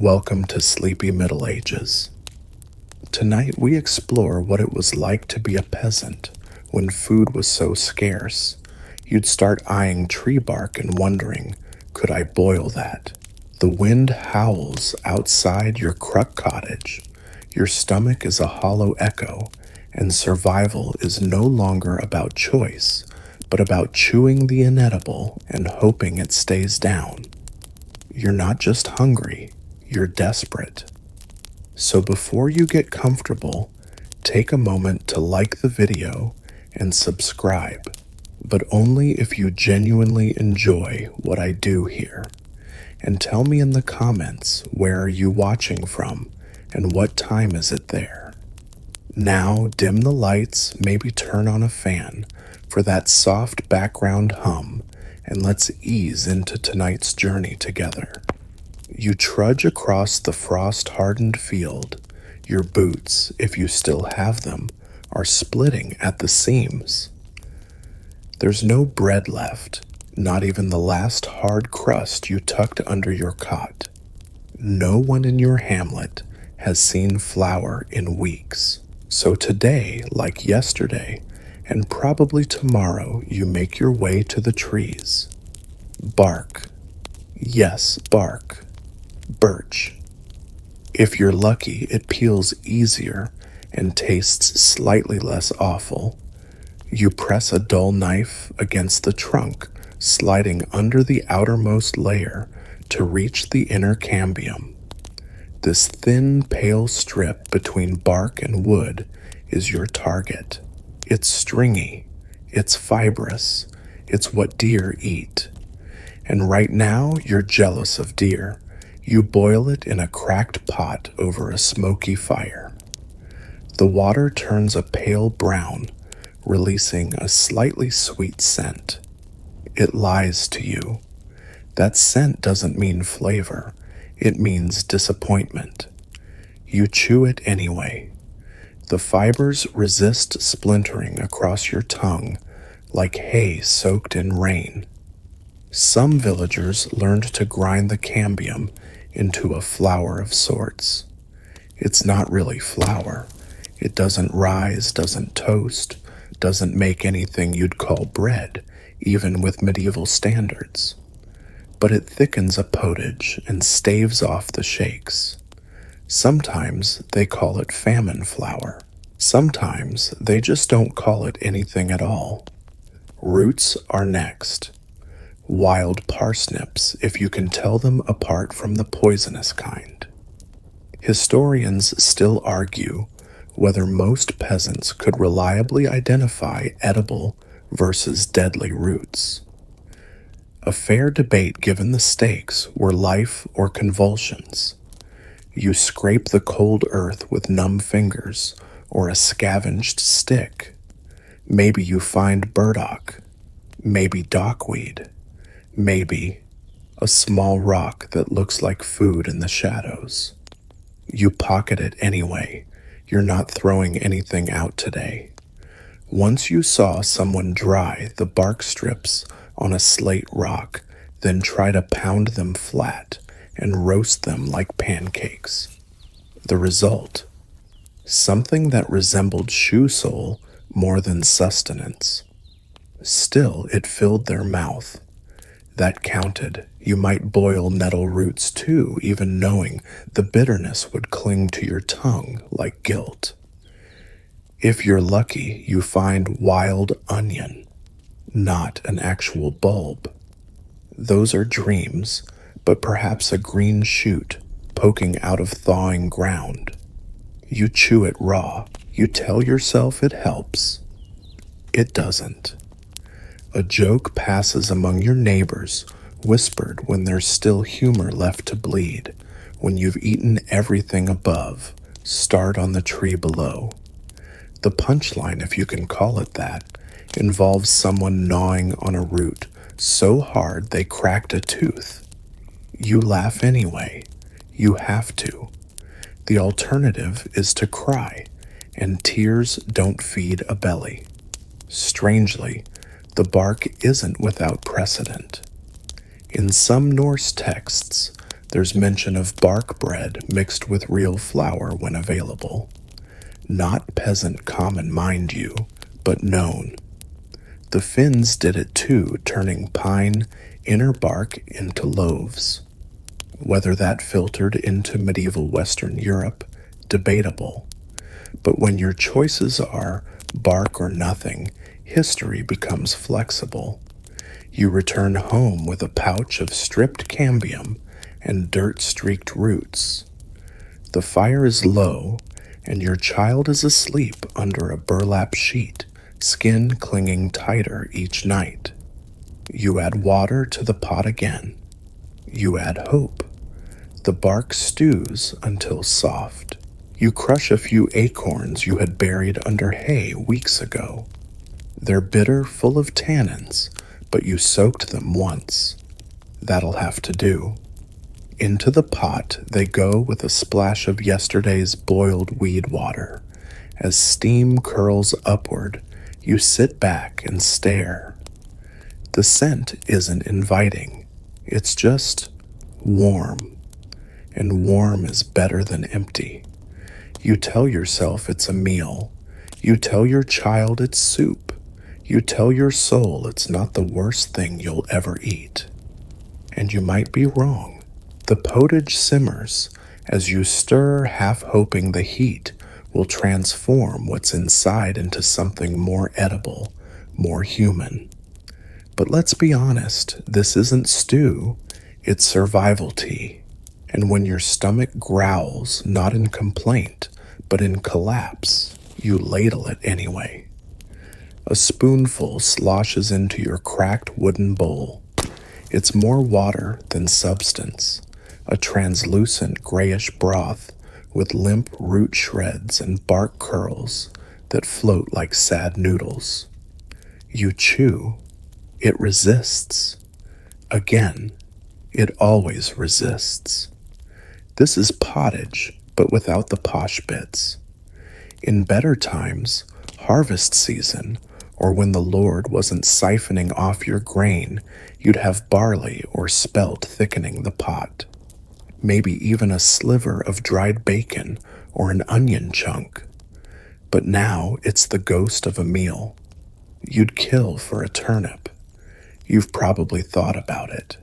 Welcome to Sleepy Middle Ages. Tonight we explore what it was like to be a peasant when food was so scarce. You'd start eyeing tree bark and wondering, could I boil that? The wind howls outside your cruck cottage. Your stomach is a hollow echo, and survival is no longer about choice, but about chewing the inedible and hoping it stays down. You're not just hungry, you're desperate. So before you get comfortable, take a moment to like the video and subscribe, but only if you genuinely enjoy what I do here. And tell me in the comments, where are you watching from and what time is it there? Now dim the lights, maybe turn on a fan for that soft background hum, and let's ease into tonight's journey together. You trudge across the frost-hardened field. Your boots, if you still have them, are splitting at the seams. There's no bread left, not even the last hard crust you tucked under your cot. No one in your hamlet has seen flour in weeks. So today, like yesterday, and probably tomorrow, you make your way to the trees. Bark. Yes, bark. Birch. If you're lucky, it peels easier and tastes slightly less awful. You press a dull knife against the trunk, sliding under the outermost layer to reach the inner cambium. This thin, pale strip between bark and wood is your target. It's stringy, it's fibrous, it's what deer eat. And right now, you're jealous of deer. You boil it in a cracked pot over a smoky fire. The water turns a pale brown, releasing a slightly sweet scent. It lies to you. That scent doesn't mean flavor. It means disappointment. You chew it anyway. The fibers resist splintering across your tongue like hay soaked in rain. Some villagers learned to grind the cambium into a flour of sorts. It's not really flour. It doesn't rise, doesn't toast, doesn't make anything you'd call bread, even with medieval standards. But it thickens a pottage and staves off the shakes. Sometimes they call it famine flour. Sometimes they just don't call it anything at all. Roots are next. Wild parsnips, if you can tell them apart from the poisonous kind. Historians still argue whether most peasants could reliably identify edible versus deadly roots. A fair debate given the stakes were life or convulsions. You scrape the cold earth with numb fingers or a scavenged stick. Maybe you find burdock, maybe dockweed. Maybe a small rock that looks like food in the shadows. You pocket it anyway. You're not throwing anything out today. Once you saw someone dry the bark strips on a slate rock, then try to pound them flat and roast them like pancakes. The result? Something that resembled shoe sole more than sustenance. Still, it filled their mouth. That counted. You might boil nettle roots too, even knowing the bitterness would cling to your tongue like guilt. If you're lucky, you find wild onion, not an actual bulb. Those are dreams, but perhaps a green shoot poking out of thawing ground. You chew it raw. You tell yourself it helps. It doesn't. A joke passes among your neighbors, whispered when there's still humor left to bleed, when you've eaten everything above, start on the tree below. The punchline, if you can call it that, involves someone gnawing on a root so hard they cracked a tooth. You laugh anyway. You have to. The alternative is to cry, and tears don't feed a belly. Strangely, the bark isn't without precedent. In some Norse texts, There's mention of bark bread mixed with real flour when available. Not peasant common, mind you, but known. The Finns did it too, turning pine inner bark into loaves. Whether that filtered into medieval Western Europe, debatable. But when your choices are bark or nothing, history becomes flexible. You return home with a pouch of stripped cambium and dirt-streaked roots. The fire is low, and your child is asleep under a burlap sheet, skin clinging tighter each night. You add water to the pot again. You add hope. The bark stews until soft. You crush a few acorns you had buried under hay weeks ago. They're bitter, full of tannins, but you soaked them once. That'll have to do. Into the pot they go with a splash of yesterday's boiled weed water. As steam curls upward, you sit back and stare. The scent isn't inviting. It's just warm. And warm is better than empty. You tell yourself it's a meal. You tell your child it's soup. You tell your soul it's not the worst thing you'll ever eat. And you might be wrong. The potage simmers as you stir, half hoping the heat will transform what's inside into something more edible, more human. But let's be honest, this isn't stew, it's survival tea. And when your stomach growls, not in complaint, but in collapse, you ladle it anyway. A spoonful sloshes into your cracked wooden bowl. It's more water than substance, a translucent grayish broth with limp root shreds and bark curls that float like sad noodles. You chew. It resists. Again, it always resists. This is pottage, but without the posh bits. In better times, harvest season, or when the Lord wasn't siphoning off your grain, you'd have barley or spelt thickening the pot. Maybe even a sliver of dried bacon or an onion chunk. But now it's the ghost of a meal. You'd kill for a turnip. You've probably thought about it.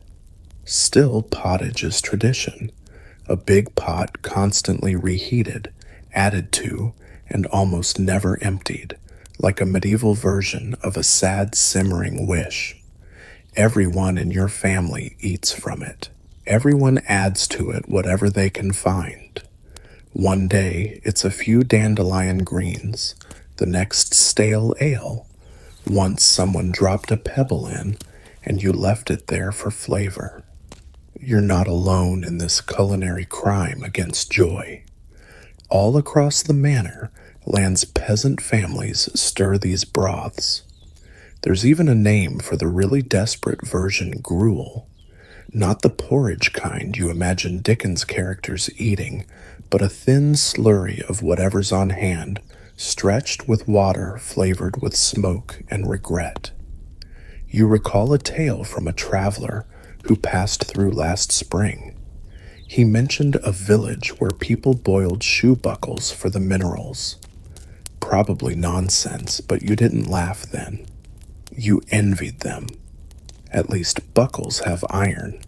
Still, pottage is tradition. A big pot constantly reheated, added to, and almost never emptied, like a medieval version of a sad simmering wish. Everyone in your family eats from it. Everyone adds to it whatever they can find. One day, it's a few dandelion greens, the next stale ale. Once someone dropped a pebble in, and you left it there for flavor. You're not alone in this culinary crime against joy. All across the manor, land's peasant families stir these broths. There's even a name for the really desperate version gruel. Not the porridge kind you imagine Dickens characters eating, but a thin slurry of whatever's on hand, stretched with water flavored with smoke and regret. You recall a tale from a traveler who passed through last spring. He mentioned a village where people boiled shoe buckles for the minerals. Probably nonsense, but you didn't laugh then. You envied them. At least buckles have iron.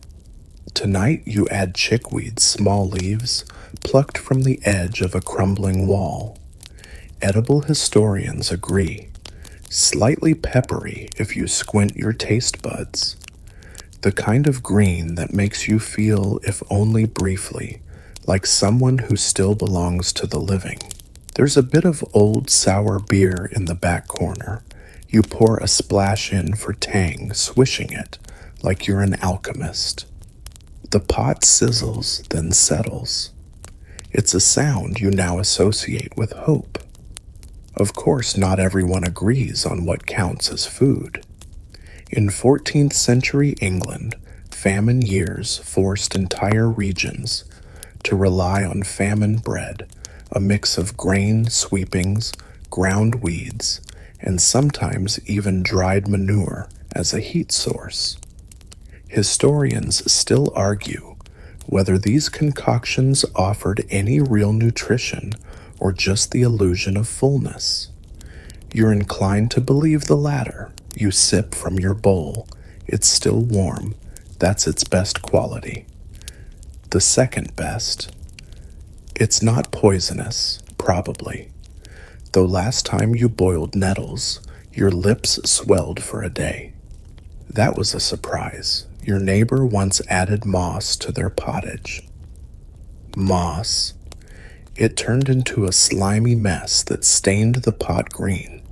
Tonight you add chickweed's small leaves plucked from the edge of a crumbling wall. Edible historians agree. Slightly peppery if you squint your taste buds. The kind of green that makes you feel, if only briefly, like someone who still belongs to the living. There's a bit of old sour beer in the back corner. You pour a splash in for tang, swishing it like you're an alchemist. The pot sizzles, then settles. It's a sound you now associate with hope. Of course, not everyone agrees on what counts as food. In 14th century England, famine years forced entire regions to rely on famine bread, a mix of grain sweepings, ground weeds, and sometimes even dried manure as a heat source. Historians still argue whether these concoctions offered any real nutrition or just the illusion of fullness. You're inclined to believe the latter. You sip from your bowl. It's still warm. That's its best quality. The second best. It's not poisonous, probably. Though last time you boiled nettles, your lips swelled for a day. That was a surprise. Your neighbor once added moss to their pottage. Moss. It turned into a slimy mess that stained the pot green.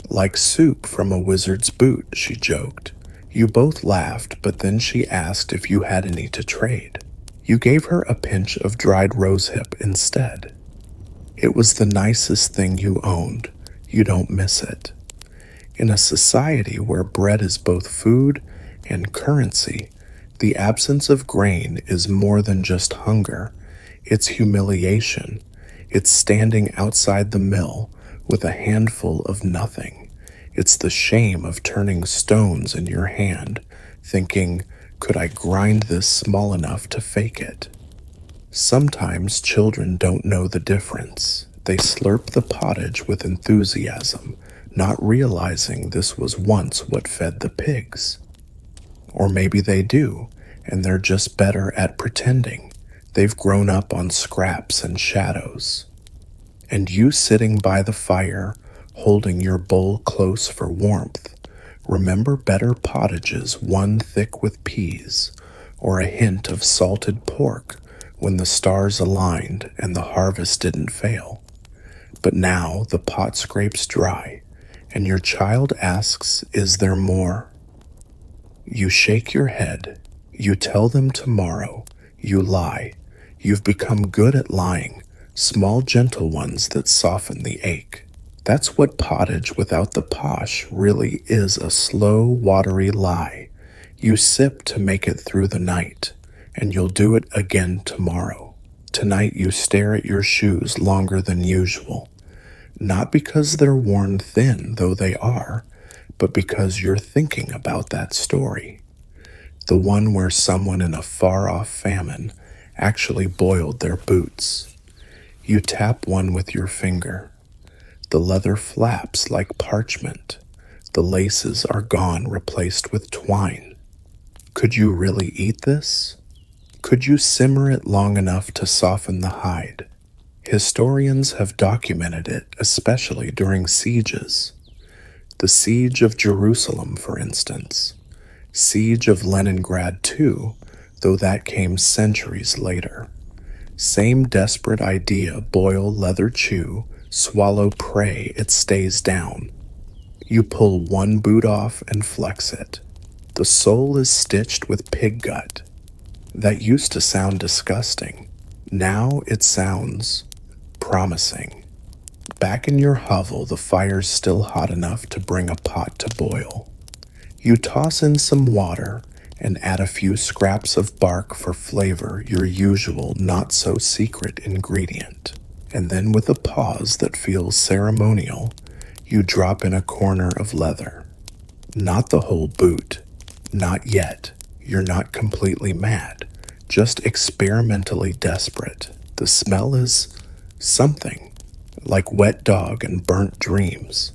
Like soup from a wizard's boot, she joked. You both laughed, but then she asked if you had any to trade. You gave her a pinch of dried rosehip instead. It was the nicest thing you owned. You don't miss it. In a society where bread is both food and currency, the absence of grain is more than just hunger. It's humiliation. It's standing outside the mill with a handful of nothing. It's the shame of turning stones in your hand, thinking, could I grind this small enough to fake it? Sometimes children don't know the difference. They slurp the pottage with enthusiasm, not realizing this was once what fed the pigs. Or maybe they do, and they're just better at pretending. They've grown up on scraps and shadows. And you sitting by the fire, holding your bowl close for warmth, remember better pottages one thick with peas, or a hint of salted pork when the stars aligned and the harvest didn't fail. But now the pot scrapes dry, and your child asks, is there more? You shake your head. You tell them tomorrow. You lie. You've become good at lying, small gentle ones that soften the ache. That's what pottage without the posh really is, a slow, watery lie. You sip to make it through the night, and you'll do it again tomorrow. Tonight you stare at your shoes longer than usual. Not because they're worn thin, though they are, but because you're thinking about that story. The one where someone in a far-off famine actually boiled their boots. You tap one with your finger. The leather flaps like parchment. The laces are gone, replaced with twine. Could you really eat this? Could you simmer it long enough to soften the hide? Historians have documented it, especially during sieges. The siege of Jerusalem, for instance. Siege of Leningrad, too, though that came centuries later. Same desperate idea, boil, leather, chew, swallow, prey, it stays down. You pull one boot off and flex it. The sole is stitched with pig gut. That used to sound disgusting. Now it sounds promising. Back in your hovel, the fire's still hot enough to bring a pot to boil. You toss in some water and add a few scraps of bark for flavor, your usual not-so-secret ingredient. And then with a pause that feels ceremonial, you drop in a corner of leather. Not the whole boot. Not yet. You're not completely mad. Just experimentally desperate. The smell is something, like wet dog and burnt dreams.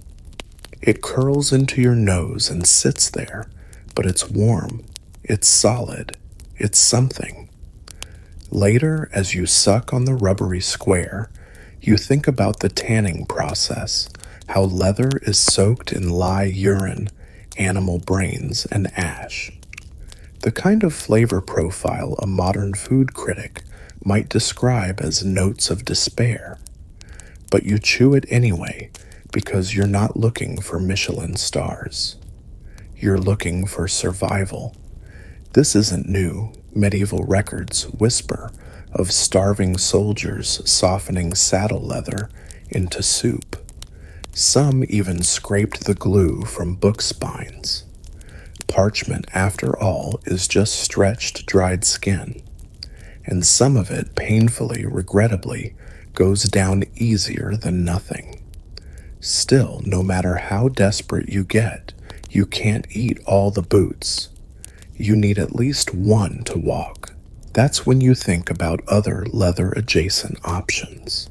It curls into your nose and sits there, but it's warm. It's solid. It's something. Later, as you suck on the rubbery square, you think about the tanning process, how leather is soaked in lye urine, animal brains, and ash. The kind of flavor profile a modern food critic might describe as notes of despair. But you chew it anyway because you're not looking for Michelin stars. You're looking for survival. This isn't new. Medieval records whisper of starving soldiers softening saddle leather into soup. Some even scraped the glue from book spines. Parchment, after all, is just stretched, dried skin. And some of it, painfully, regrettably, goes down easier than nothing. Still, no matter how desperate you get, you can't eat all the boots. You need at least one to walk. That's when you think about other leather-adjacent options.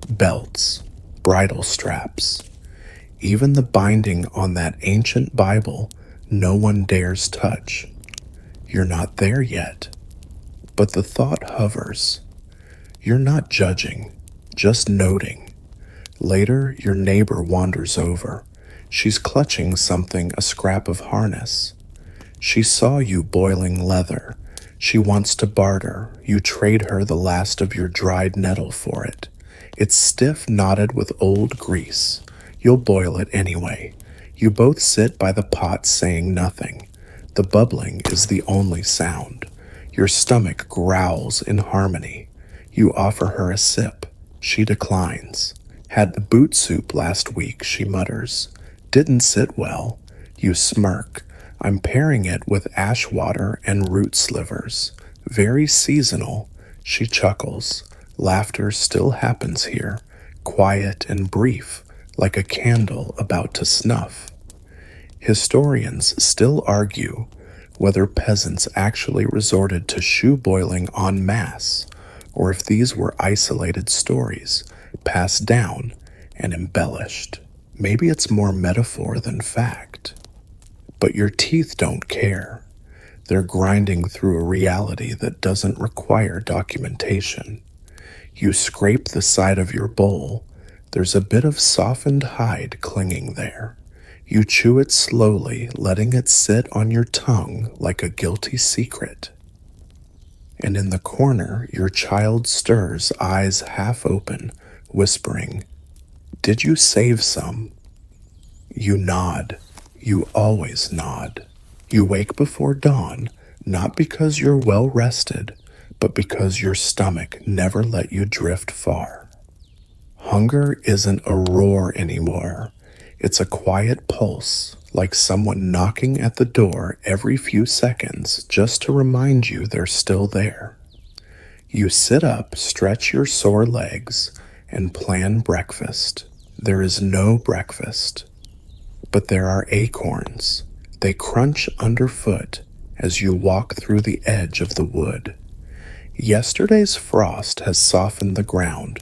Belts, bridle straps, even the binding on that ancient Bible no one dares touch. You're not there yet, but the thought hovers. You're not judging, just noting. Later, your neighbor wanders over. She's clutching something, a scrap of harness. She saw you boiling leather. She wants to barter. You trade her the last of your dried nettle for it. It's stiff, knotted with old grease. You'll boil it anyway. You both sit by the pot saying nothing. The bubbling is the only sound. Your stomach growls in harmony. You offer her a sip. She declines. Had the boot soup last week, she mutters. Didn't sit well. You smirk. I'm pairing it with ash water and root slivers. Very seasonal. She chuckles. Laughter still happens here, quiet and brief, like a candle about to snuff. Historians still argue whether peasants actually resorted to shoe boiling en masse, or if these were isolated stories, passed down and embellished. Maybe it's more metaphor than fact. But your teeth don't care. They're grinding through a reality that doesn't require documentation. You scrape the side of your bowl. There's a bit of softened hide clinging there. You chew it slowly, letting it sit on your tongue like a guilty secret. And in the corner, your child stirs, eyes half open, whispering, "Did you save some?" You nod. You always nod. You wake before dawn, not because you're well rested, but because your stomach never let you drift far. Hunger isn't a roar anymore. It's a quiet pulse, like someone knocking at the door every few seconds just to remind you they're still there. You sit up, stretch your sore legs, and plan breakfast. There is no breakfast, but there are acorns. They crunch underfoot as you walk through the edge of the wood. Yesterday's frost has softened the ground,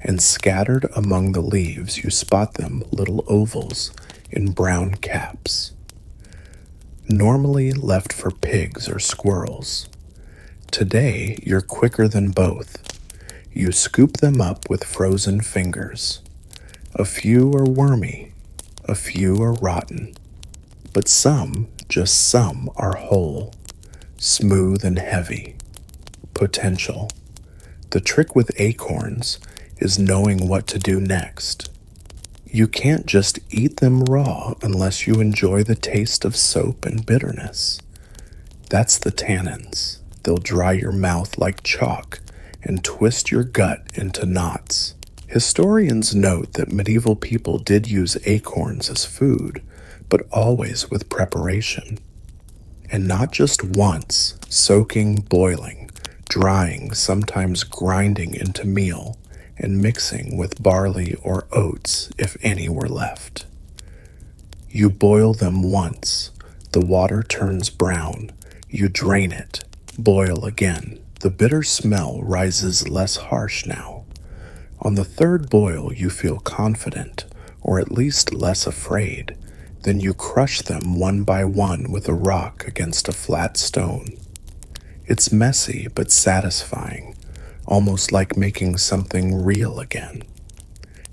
and scattered among the leaves you spot them little ovals in brown caps, normally left for pigs or squirrels. Today you're quicker than both. You scoop them up with frozen fingers. A few are wormy, a few are rotten, but some, just some, are whole, smooth and heavy. Potential. The trick with acorns is knowing what to do next. You can't just eat them raw unless you enjoy the taste of soap and bitterness. That's the tannins. They'll dry your mouth like chalk and twist your gut into knots. Historians note that medieval people did use acorns as food, but always with preparation. And not just once, soaking, boiling, drying, sometimes grinding into meal, and mixing with barley or oats if any were left. You boil them once. The water turns brown. You drain it. Boil again. The bitter smell rises less harsh now. On the third boil, you feel confident, or at least less afraid. Then you crush them one by one with a rock against a flat stone. It's messy but satisfying, almost like making something real again.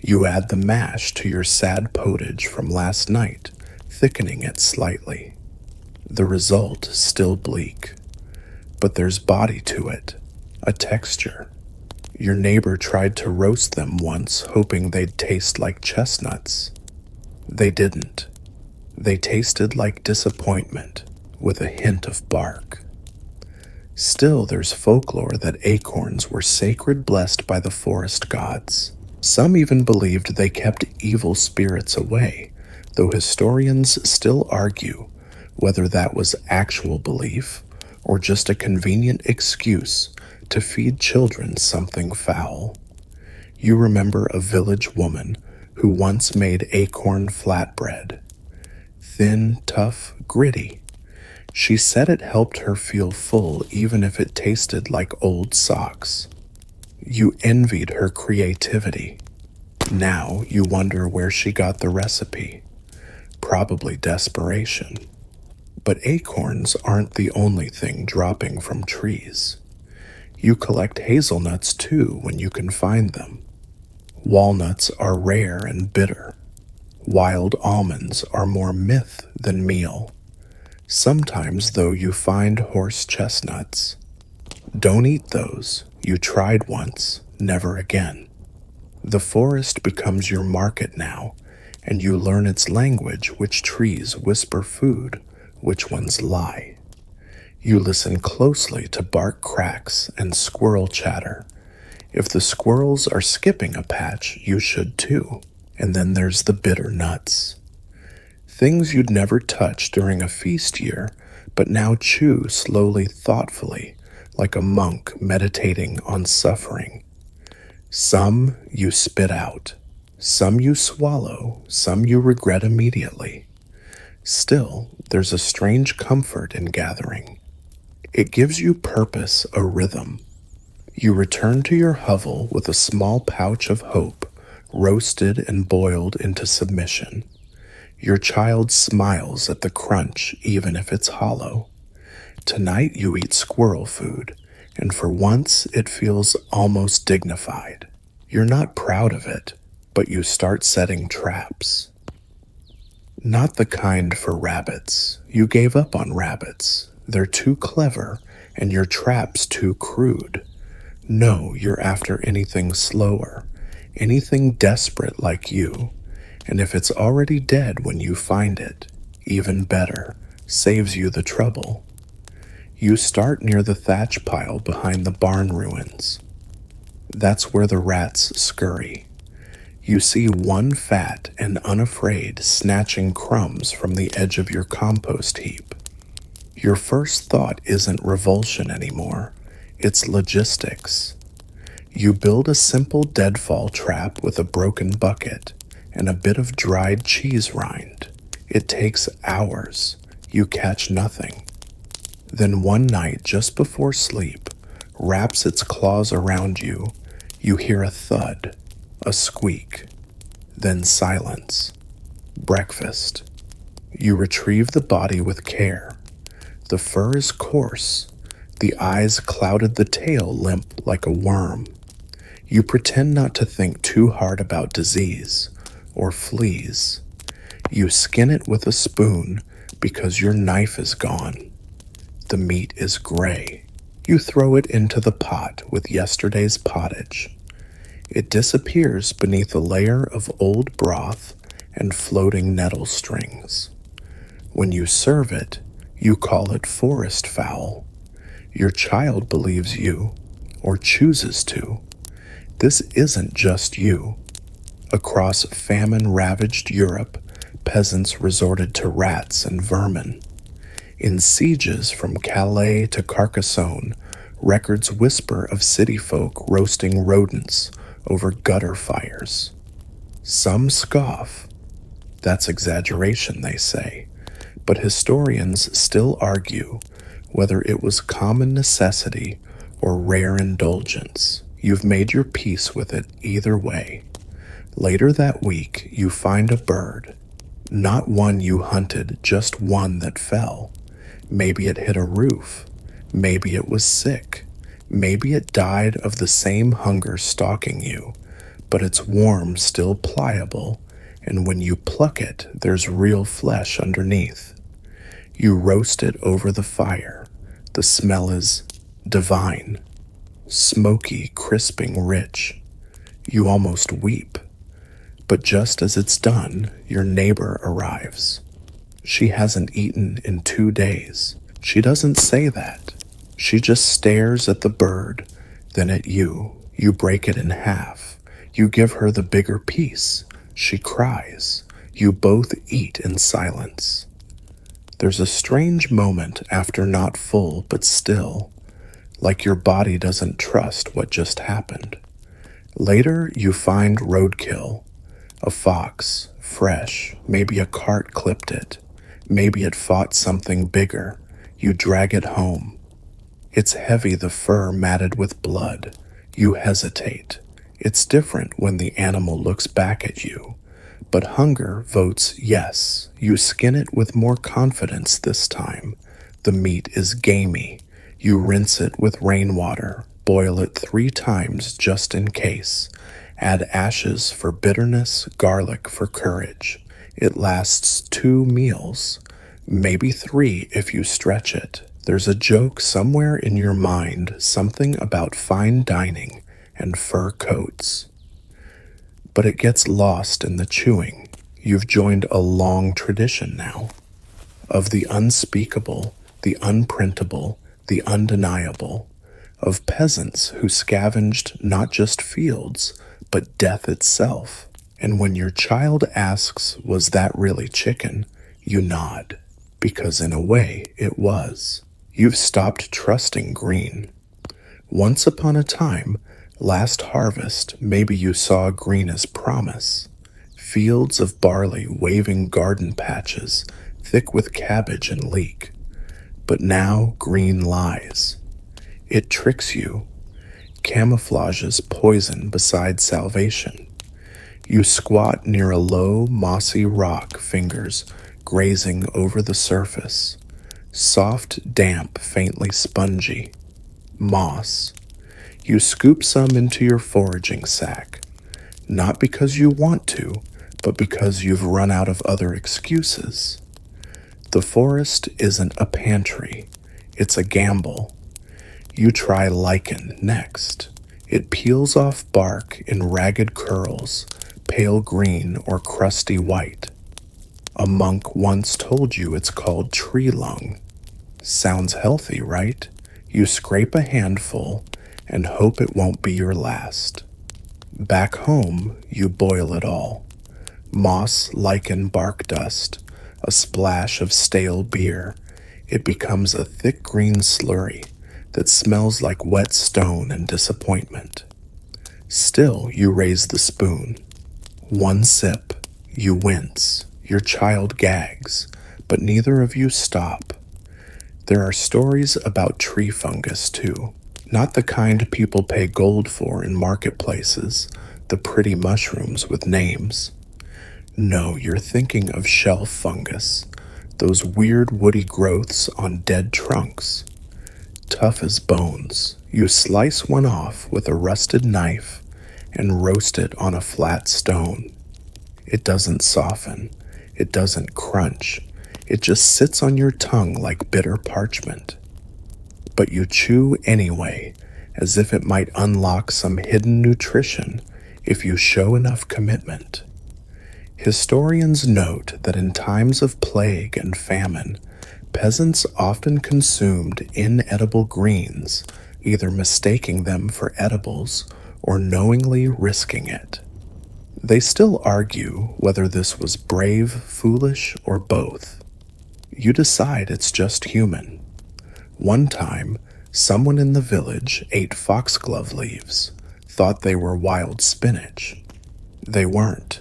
You add the mash to your sad pottage from last night, thickening it slightly. The result is still bleak, but there's body to it, a texture. Your neighbor tried to roast them once, hoping they'd taste like chestnuts. They didn't. They tasted like disappointment, with a hint of bark. Still, there's folklore that acorns were sacred, blessed by the forest gods. Some even believed they kept evil spirits away, though historians still argue whether that was actual belief or just a convenient excuse to feed children something foul. You remember a village woman who once made acorn flatbread. Thin, tough, gritty. She said it helped her feel full even if it tasted like old socks. You envied her creativity. Now you wonder where she got the recipe. Probably desperation. But acorns aren't the only thing dropping from trees. You collect hazelnuts too when you can find them. Walnuts are rare and bitter. Wild almonds are more myth than meal. Sometimes, though, you find horse chestnuts. Don't eat those. You tried once, never again. The forest becomes your market now, and you learn its language, which trees whisper food, which ones lie. You listen closely to bark cracks and squirrel chatter. If the squirrels are skipping a patch, you should too. And then there's the bitter nuts. Things you'd never touch during a feast year, but now chew slowly, thoughtfully, like a monk meditating on suffering. Some you spit out, some you swallow, some you regret immediately. Still, there's a strange comfort in gathering. It gives you purpose, a rhythm. You return to your hovel with a small pouch of hope, roasted and boiled into submission. Your child smiles at the crunch even if it's hollow. Tonight you eat squirrel food, and for once it feels almost dignified. You're not proud of it, but you start setting traps. Not the kind for rabbits. You gave up on rabbits. They're too clever, and your traps too crude. No, you're after anything slower, anything desperate like you. And if it's already dead when you find it, even better, saves you the trouble. You start near the thatch pile behind the barn ruins. That's where the rats scurry. You see one fat and unafraid snatching crumbs from the edge of your compost heap. Your first thought isn't revulsion anymore. It's logistics. You build a simple deadfall trap with a broken bucket and a bit of dried cheese rind. It takes hours. You catch nothing. Then one night, just before sleep, wraps its claws around you. You hear a thud, a squeak, then silence. Breakfast. You retrieve the body with care. The fur is coarse. The eyes clouded, the tail limp like a worm. You pretend not to think too hard about disease or fleas. You skin it with a spoon because your knife is gone. The meat is gray. You throw it into the pot with yesterday's pottage. It disappears beneath a layer of old broth and floating nettle strings. When you serve it, you call it forest fowl. Your child believes you, or chooses to. This isn't just you. Across famine-ravaged Europe, peasants resorted to rats and vermin. In sieges from Calais to Carcassonne, records whisper of city folk roasting rodents over gutter fires. Some scoff. That's exaggeration, they say, but historians still argue whether it was common necessity or rare indulgence. You've made your peace with it either way. Later that week, you find a bird. Not one you hunted, just one that fell. Maybe it hit a roof. Maybe it was sick. Maybe it died of the same hunger stalking you, but its warm still pliable, and when you pluck it, there's real flesh underneath. You roast it over the fire. The smell is divine. Smoky, crisping, rich. You almost weep. But just as it's done, your neighbor arrives. She hasn't eaten in 2 days. She doesn't say that. She just stares at the bird, then at you. You break it in half. You give her the bigger piece. She cries. You both eat in silence. There's a strange moment after not full, but still, like your body doesn't trust what just happened. Later, you find roadkill. A fox, fresh. Maybe a cart clipped it. Maybe it fought something bigger. You drag it home. It's heavy, the fur matted with blood. You hesitate. It's different when the animal looks back at you. But hunger votes yes. You skin it with more confidence this time. The meat is gamey. You rinse it with rainwater. Boil it 3 times just in case. Add ashes for bitterness, garlic for courage. It lasts 2 meals. Maybe 3 if you stretch it. There's a joke somewhere in your mind, something about fine dining and fur coats. But it gets lost in the chewing. You've joined a long tradition now of the unspeakable, the unprintable, the undeniable, of peasants who scavenged not just fields, but death itself. And when your child asks, was that really chicken? You nod, because in a way it was. You've stopped trusting green. Once upon a time, last harvest, maybe you saw green as promise. Fields of barley, waving garden patches, thick with cabbage and leek. But now green lies. It tricks you, camouflages poison beside salvation. You squat near a low, mossy rock, fingers grazing over the surface. Soft, damp, faintly spongy. Moss. You scoop some into your foraging sack, not because you want to, but because you've run out of other excuses. The forest isn't a pantry, it's a gamble. You try lichen next. It peels off bark in ragged curls, pale green or crusty white. A monk once told you it's called tree lung. Sounds healthy, right? You scrape a handful and hope it won't be your last. Back home, you boil it all. Moss, lichen, bark dust, a splash of stale beer. It becomes a thick green slurry that smells like wet stone and disappointment. Still, you raise the spoon. 1 sip, you wince. Your child gags, but neither of you stop. There are stories about tree fungus, too. Not the kind people pay gold for in marketplaces, the pretty mushrooms with names. No, you're thinking of shelf fungus, those weird woody growths on dead trunks. Tough as bones, you slice one off with a rusted knife and roast it on a flat stone. It doesn't soften, it doesn't crunch, it just sits on your tongue like bitter parchment. But you chew anyway, as if it might unlock some hidden nutrition if you show enough commitment. Historians note that in times of plague and famine, peasants often consumed inedible greens, either mistaking them for edibles or knowingly risking it. They still argue whether this was brave, foolish, or both. You decide it's just human. One time, someone in the village ate foxglove leaves, thought they were wild spinach. They weren't.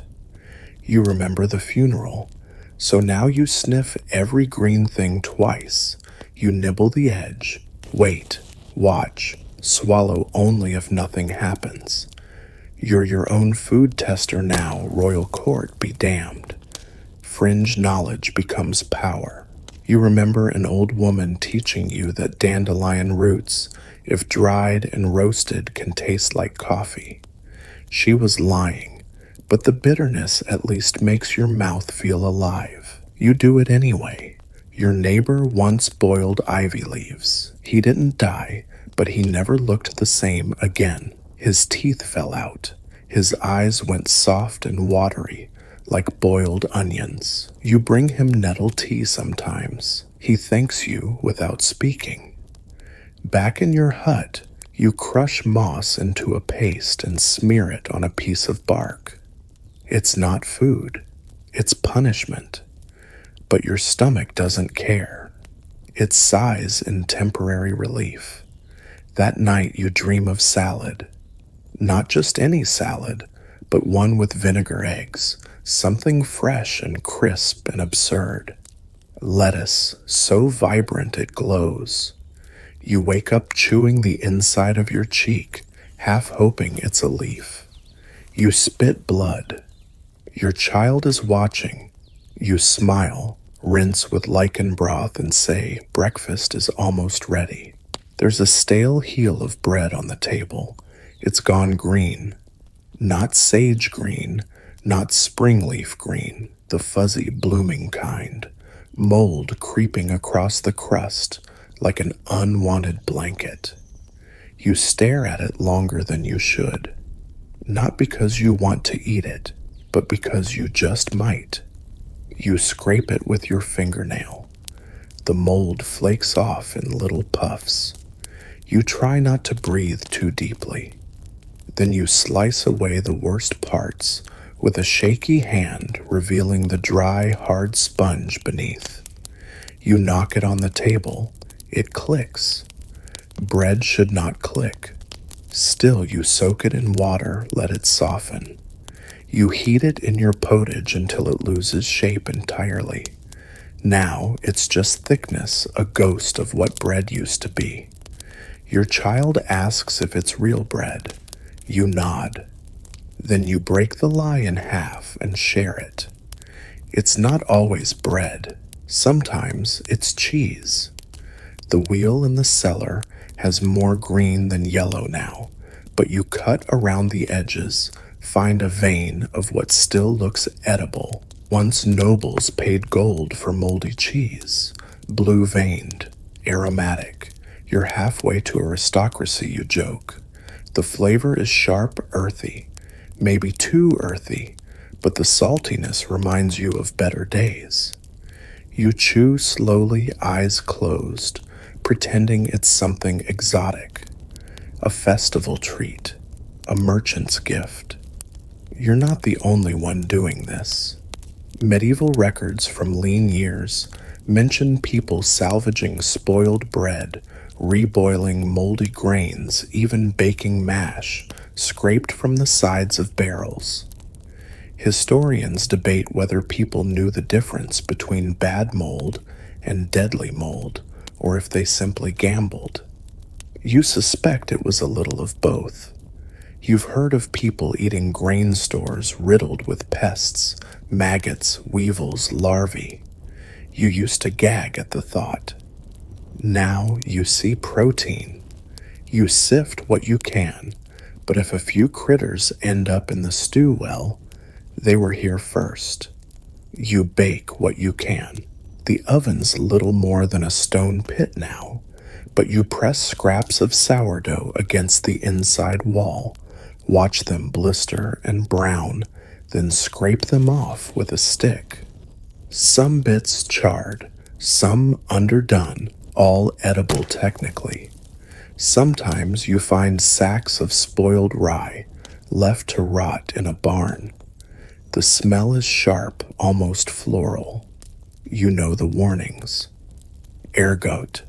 You remember the funeral, so now you sniff every green thing twice. You nibble the edge, wait, watch, swallow only if nothing happens. You're your own food tester now, royal court be damned. Fringe knowledge becomes power. You remember an old woman teaching you that dandelion roots, if dried and roasted, can taste like coffee. She was lying, but the bitterness at least makes your mouth feel alive. You do it anyway. Your neighbor once boiled ivy leaves. He didn't die, but he never looked the same again. His teeth fell out. His eyes went soft and watery, like boiled onions. You bring him nettle tea sometimes. He thanks you without speaking. Back in your hut, you crush moss into a paste and smear it on a piece of bark. It's not food. It's punishment. But your stomach doesn't care. It sighs in temporary relief. That night you dream of salad. Not just any salad, but one with vinegar eggs, something fresh and crisp and absurd. Lettuce, so vibrant it glows. You wake up chewing the inside of your cheek, half hoping it's a leaf. You spit blood. Your child is watching. You smile, rinse with lichen broth, and say, breakfast is almost ready. There's a stale heel of bread on the table. It's gone green. Not sage green, not spring leaf green, the fuzzy blooming kind. Mold creeping across the crust like an unwanted blanket. You stare at it longer than you should. Not because you want to eat it, but because you just might. You scrape it with your fingernail. The mold flakes off in little puffs. You try not to breathe too deeply. Then you slice away the worst parts with a shaky hand, revealing the dry, hard sponge beneath. You knock it on the table. It clicks. Bread should not click. Still, you soak it in water, let it soften. You heat it in your potage until it loses shape entirely. Now it's just thickness, a ghost of what bread used to be. Your child asks if it's real bread. You nod. Then you break the lie in half and share it. It's not always bread. Sometimes it's cheese. The wheel in the cellar has more green than yellow now, but you cut around the edges, find a vein of what still looks edible. Once nobles paid gold for moldy cheese, blue-veined, aromatic. You're halfway to aristocracy, you joke. The flavor is sharp, earthy, maybe too earthy, but the saltiness reminds you of better days. You chew slowly, eyes closed, pretending it's something exotic, a festival treat, a merchant's gift. You're not the only one doing this. Medieval records from lean years mention people salvaging spoiled bread, reboiling moldy grains, even baking mash scraped from the sides of barrels. Historians debate whether people knew the difference between bad mold and deadly mold, or if they simply gambled. You suspect it was a little of both. You've heard of people eating grain stores riddled with pests, maggots, weevils, larvae. You used to gag at the thought. Now you see protein. You sift what you can, but if a few critters end up in the stew well, they were here first. You bake what you can. The oven's little more than a stone pit now, but you press scraps of sourdough against the inside wall, watch them blister and brown, then scrape them off with a stick. Some bits charred, some underdone, all edible technically. Sometimes you find sacks of spoiled rye, left to rot in a barn. The smell is sharp, almost floral. You know the warnings. Ergot,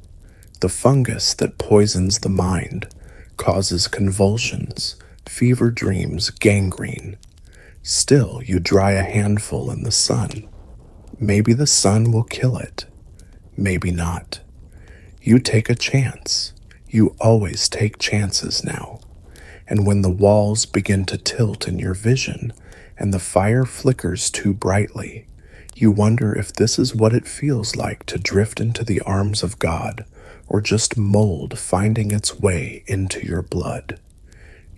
the fungus that poisons the mind, causes convulsions, fever dreams, gangrene. Still, you dry a handful in the sun. Maybe the sun will kill it. Maybe not. You take a chance. You always take chances now. And when the walls begin to tilt in your vision and the fire flickers too brightly, you wonder if this is what it feels like to drift into the arms of God, or just mold finding its way into your blood.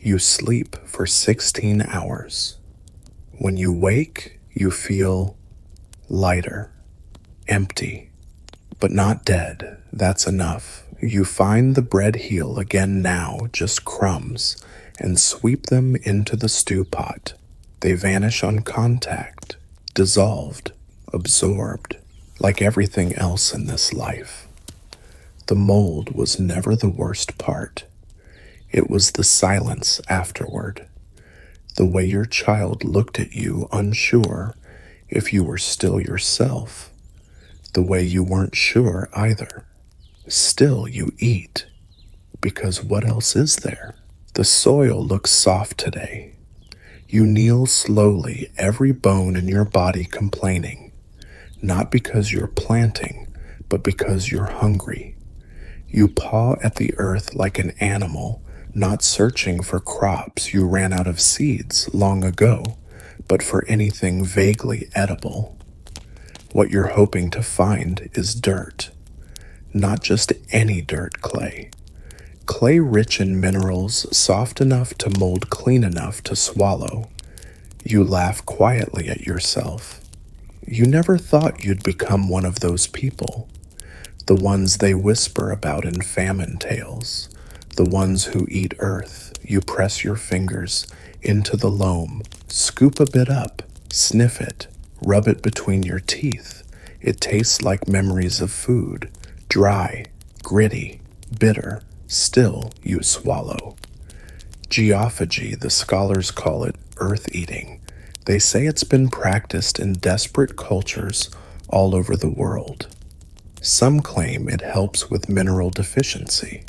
You sleep for 16 hours. When you wake, you feel lighter, empty, but not dead. That's enough. You find the bread heel again now, just crumbs, and sweep them into the stew pot. They vanish on contact, dissolved, absorbed, like everything else in this life. The mold was never the worst part. It was the silence afterward. The way your child looked at you, unsure if you were still yourself. The way you weren't sure either. Still you eat, because what else is there? The soil looks soft today. You kneel slowly, every bone in your body complaining. not because you're planting, but because you're hungry. You paw at the earth like an animal, not searching for crops you ran out of seeds long ago, but for anything vaguely edible. What you're hoping to find is dirt. Not just any dirt clay. Clay rich in minerals, soft enough to mold clean enough to swallow. You laugh quietly at yourself. You never thought you'd become one of those people. The ones they whisper about in famine tales. The ones who eat earth. You press your fingers into the loam, scoop a bit up, sniff it, rub it between your teeth. It tastes like memories of food, dry, gritty, bitter. Still, you swallow. Geophagy, the scholars call it earth eating. They say it's been practiced in desperate cultures all over the world. Some claim it helps with mineral deficiency.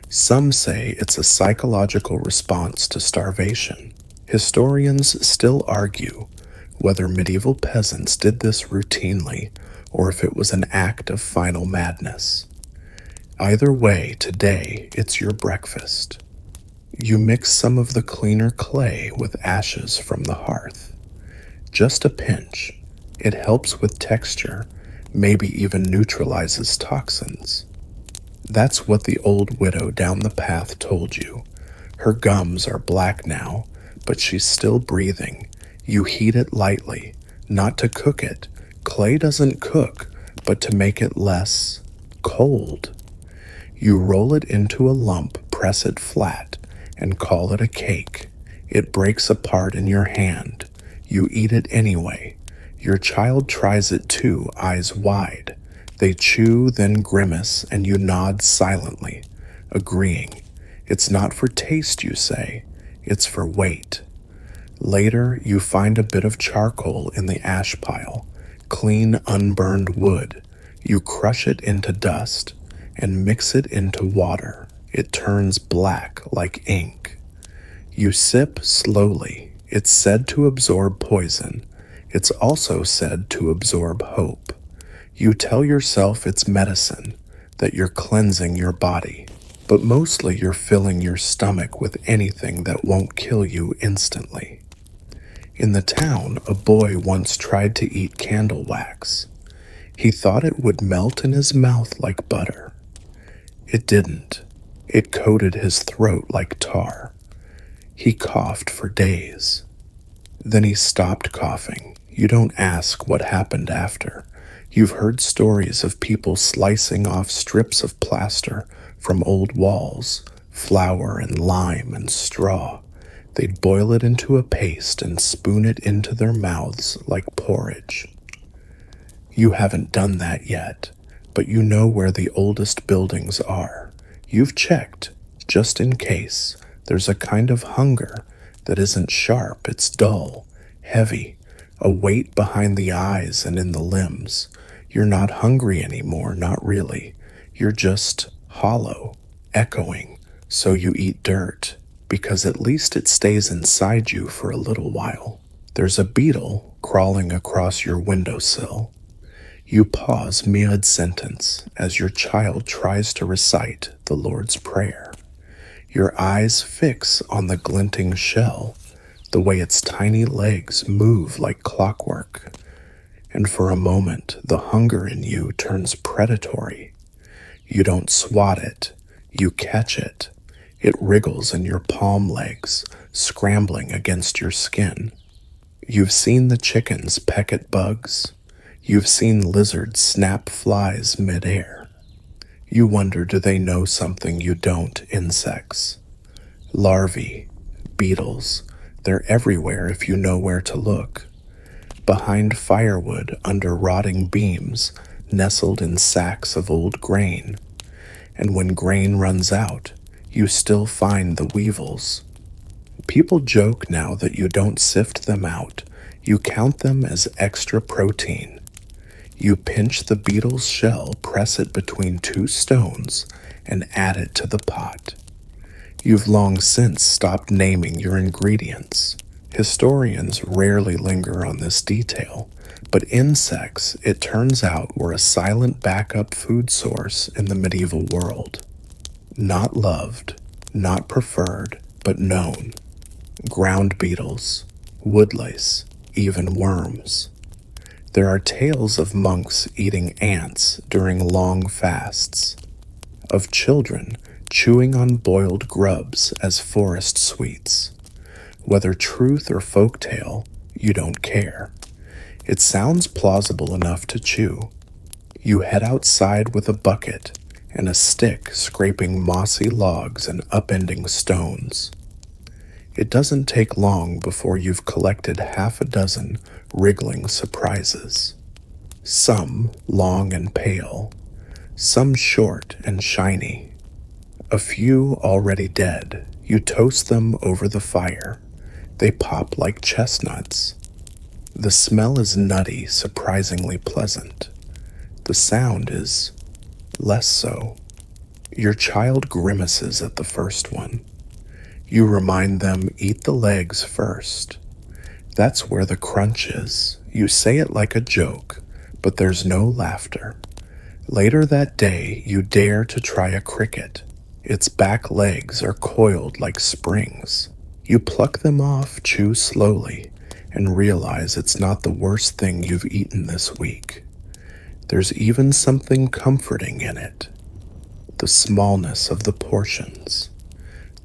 Some say it's a psychological response to starvation. Historians still argue whether medieval peasants did this routinely or if it was an act of final madness. Either way, today it's your breakfast. You mix some of the cleaner clay with ashes from the hearth. Just a pinch. It helps with texture, maybe even neutralizes toxins. That's what the old widow down the path told you. Her gums are black now, but she's still breathing. You heat it lightly, not to cook it. Clay doesn't cook, but to make it less cold. You roll it into a lump, press it flat, and call it a cake. It breaks apart in your hand. You eat it anyway. Your child tries it too, eyes wide. They chew, then grimace, and you nod silently, agreeing. It's not for taste, you say. It's for weight. Later, you find a bit of charcoal in the ash pile, clean, unburned wood. You crush it into dust and mix it into water. It turns black like ink. You sip slowly. It's said to absorb poison. It's also said to absorb hope. You tell yourself it's medicine, that you're cleansing your body, but mostly you're filling your stomach with anything that won't kill you instantly. In the town, a boy once tried to eat candle wax. He thought it would melt in his mouth like butter. It didn't. It coated his throat like tar. He coughed for days. Then he stopped coughing. You don't ask what happened after. You've heard stories of people slicing off strips of plaster from old walls, flour and lime and straw. They'd boil it into a paste and spoon it into their mouths like porridge. You haven't done that yet, but you know where the oldest buildings are. You've checked, just in case. There's a kind of hunger that isn't sharp, it's dull, heavy, a weight behind the eyes and in the limbs. You're not hungry anymore, not really. You're just hollow, echoing, so you eat dirt, because at least it stays inside you for a little while. There's a beetle crawling across your windowsill. You pause mid-sentence as your child tries to recite the Lord's Prayer. Your eyes fix on the glinting shell, the way its tiny legs move like clockwork. And for a moment, the hunger in you turns predatory. You don't swat it, you catch it. It wriggles in your palm legs, scrambling against your skin. You've seen the chickens peck at bugs. You've seen lizards snap flies midair. You wonder, do they know something you don't, insects? Larvae, beetles, they're everywhere if you know where to look. Behind firewood, under rotting beams, nestled in sacks of old grain. And when grain runs out, you still find the weevils. People joke now that you don't sift them out. You count them as extra protein. You pinch the beetle's shell, press it between two stones, and add it to the pot. You've long since stopped naming your ingredients. Historians rarely linger on this detail, But insects, it turns out, were a silent backup food source in the medieval world. Not loved, not preferred, but known. Ground beetles, woodlice, even worms. There are tales of monks eating ants during long fasts, of children chewing on boiled grubs as forest sweets. Whether truth or folktale, you don't care. It sounds plausible enough to chew. You head outside with a bucket and a stick scraping mossy logs and upending stones. It doesn't take long before you've collected half a dozen wriggling surprises. Some long and pale, some short and shiny. A few already dead, you toast them over the fire. They pop like chestnuts. The smell is nutty, surprisingly pleasant. The sound is less so. Your child grimaces at the first one. You remind them, eat the legs first. That's where the crunch is. You say it like a joke, but there's no laughter. Later that day, you dare to try a cricket. Its back legs are coiled like springs. You pluck them off, chew slowly, and realize it's not the worst thing you've eaten this week. There's even something comforting in it. The smallness of the portions.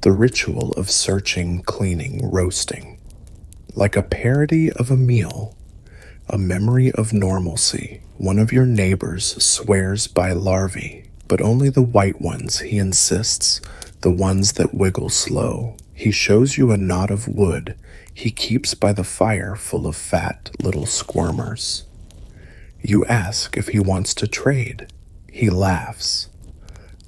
The ritual of searching, cleaning, roasting. Like a parody of a meal, a memory of normalcy. One of your neighbors swears by larvae, but only the white ones, he insists, the ones that wiggle slow. He shows you a knot of wood he keeps by the fire full of fat little squirmers. You ask if he wants to trade. He laughs.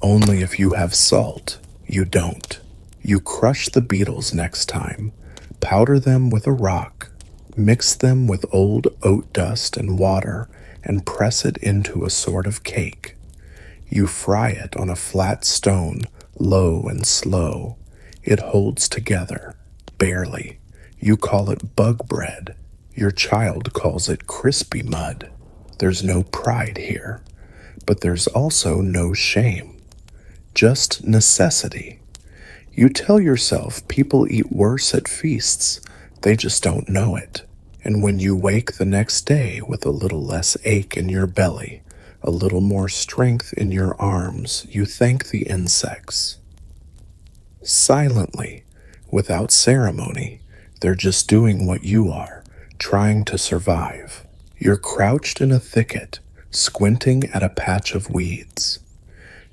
Only if you have salt. You don't. You crush the beetles next time, powder them with a rock, mix them with old oat dust and water, and press it into a sort of cake. You fry it on a flat stone, low and slow. It holds together, barely. You call it bug bread. Your child calls it crispy mud. There's no pride here, but there's also no shame. Just necessity. You tell yourself people eat worse at feasts, they just don't know it. And when you wake the next day with a little less ache in your belly, a little more strength in your arms, you thank the insects. Silently, without ceremony, they're just doing what you are, trying to survive. You're crouched in a thicket, squinting at a patch of weeds.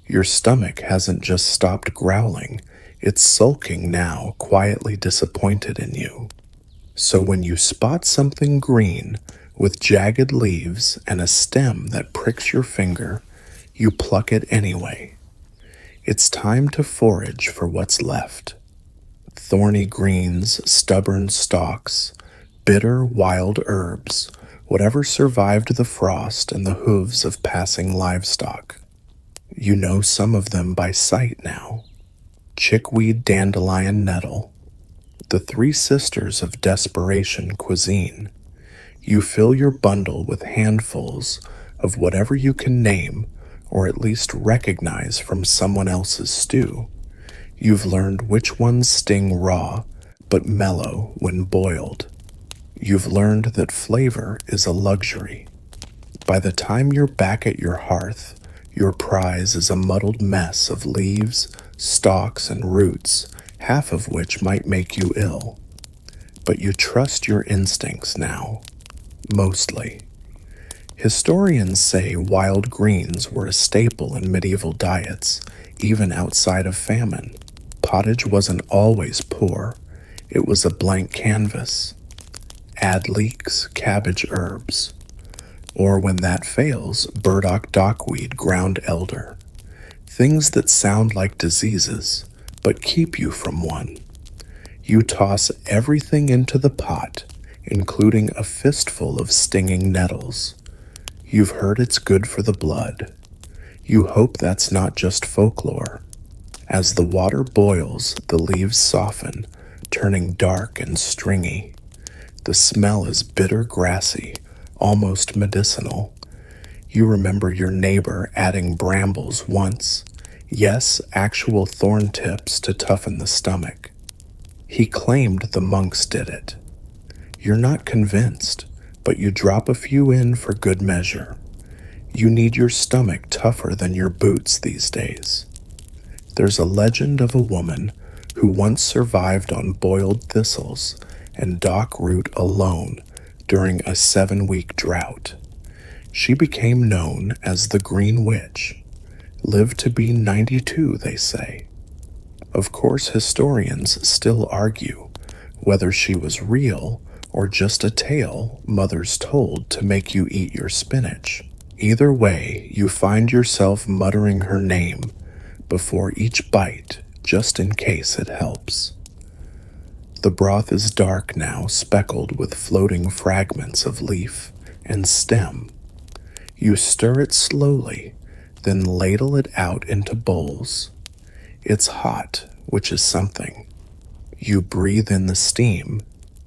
Your stomach hasn't just stopped growling, it's sulking now, quietly disappointed in you. So when you spot something green with jagged leaves and a stem that pricks your finger, you pluck it anyway. It's time to forage for what's left. Thorny greens, stubborn stalks, bitter wild herbs, whatever survived the frost and the hooves of passing livestock. You know some of them by sight now. Chickweed, dandelion, nettle, the three sisters of desperation cuisine. You fill your bundle with handfuls of whatever you can name or at least recognize from someone else's stew. You've learned which ones sting raw but mellow when boiled. You've learned that flavor is a luxury. By the time you're back at your hearth, your prize is a muddled mess of leaves, stalks, and roots, half of which might make you ill. But you trust your instincts now. Mostly. Historians say wild greens were a staple in medieval diets, even outside of famine. Pottage wasn't always poor. It was a blank canvas. Add leeks, cabbage herbs. Or when that fails, burdock dockweed, ground elder. Things that sound like diseases, but keep you from one. You toss everything into the pot, including a fistful of stinging nettles. You've heard it's good for the blood. You hope that's not just folklore. As the water boils, the leaves soften, turning dark and stringy. The smell is bitter grassy, almost medicinal. You remember your neighbor adding brambles once. Yes, actual thorn tips to toughen the stomach. He claimed the monks did it. You're not convinced, but you drop a few in for good measure. You need your stomach tougher than your boots these days. There's a legend of a woman who once survived on boiled thistles and dock root alone during a 7-week drought. She became known as the Green Witch. Lived to be 92, they say. Of course, historians still argue whether she was real or just a tale mothers told to make you eat your spinach. Either way, you find yourself muttering her name before each bite, just in case it helps. The broth is dark now, speckled with floating fragments of leaf and stem. You stir it slowly, then ladle it out into bowls. It's hot, which is something. You breathe in the steam.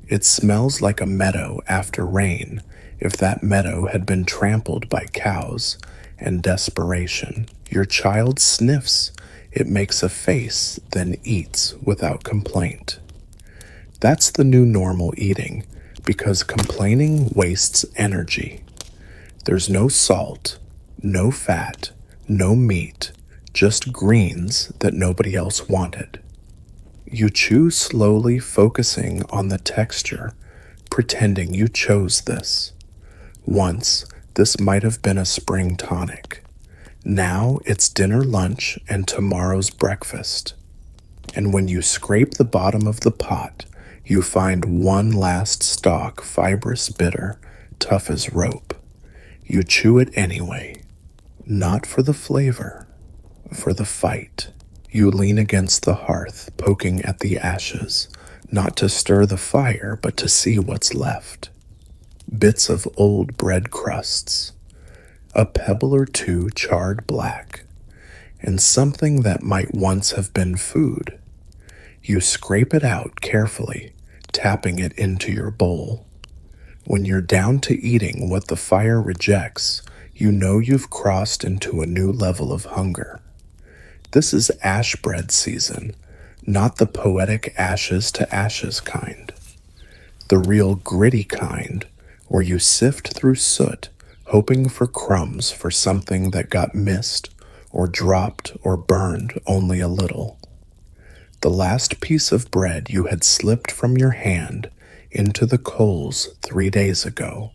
It smells like a meadow after rain, if that meadow had been trampled by cows and desperation. Your child sniffs. It makes a face, then eats without complaint. That's the new normal eating, because complaining wastes energy. There's no salt, no fat, no meat, just greens that nobody else wanted. You chew slowly, focusing on the texture, pretending you chose this. Once, this might have been a spring tonic. Now it's dinner, lunch, and tomorrow's breakfast. And when you scrape the bottom of the pot, you find one last stalk, fibrous, bitter, tough as rope. You chew it anyway. Not for the flavor, for the fight. You lean against the hearth, poking at the ashes, not to stir the fire, but to see what's left. Bits of old bread crusts, a pebble or two charred black, and something that might once have been food. You scrape it out carefully, tapping it into your bowl. When you're down to eating what the fire rejects, you know you've crossed into a new level of hunger. This is ash bread season, not the poetic ashes to ashes kind. The real gritty kind, where you sift through soot, hoping for crumbs for something that got missed or dropped or burned only a little. The last piece of bread you had slipped from your hand into the coals 3 days ago.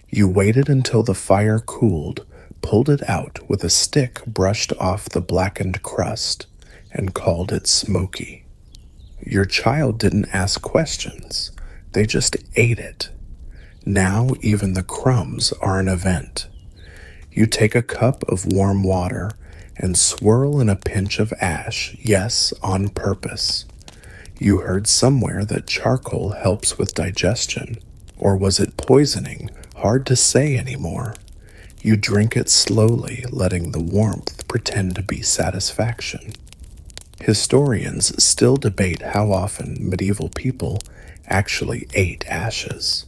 You waited until the fire cooled, pulled it out with a stick, brushed off the blackened crust, and called it smoky. Your child didn't ask questions. They just ate it. Now even the crumbs are an event. You take a cup of warm water and swirl in a pinch of ash, yes, on purpose. You heard somewhere that charcoal helps with digestion. Or was it poisoning? Hard to say anymore. You drink it slowly, letting the warmth pretend to be satisfaction. Historians still debate how often medieval people actually ate ashes.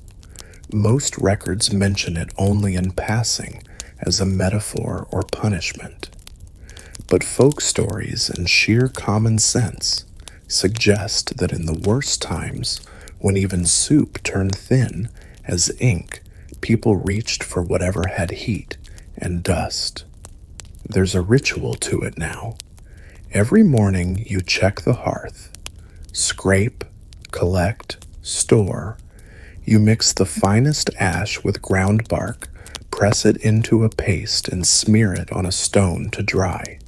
Most records mention it only in passing as a metaphor or punishment. But folk stories and sheer common sense suggest that in the worst times, when even soup turned thin as ink, people reached for whatever had heat and dust. There's a ritual to it now. Every morning you check the hearth, scrape, collect, store. You mix the finest ash with ground bark, press it into a paste, and smear it on a stone to dry.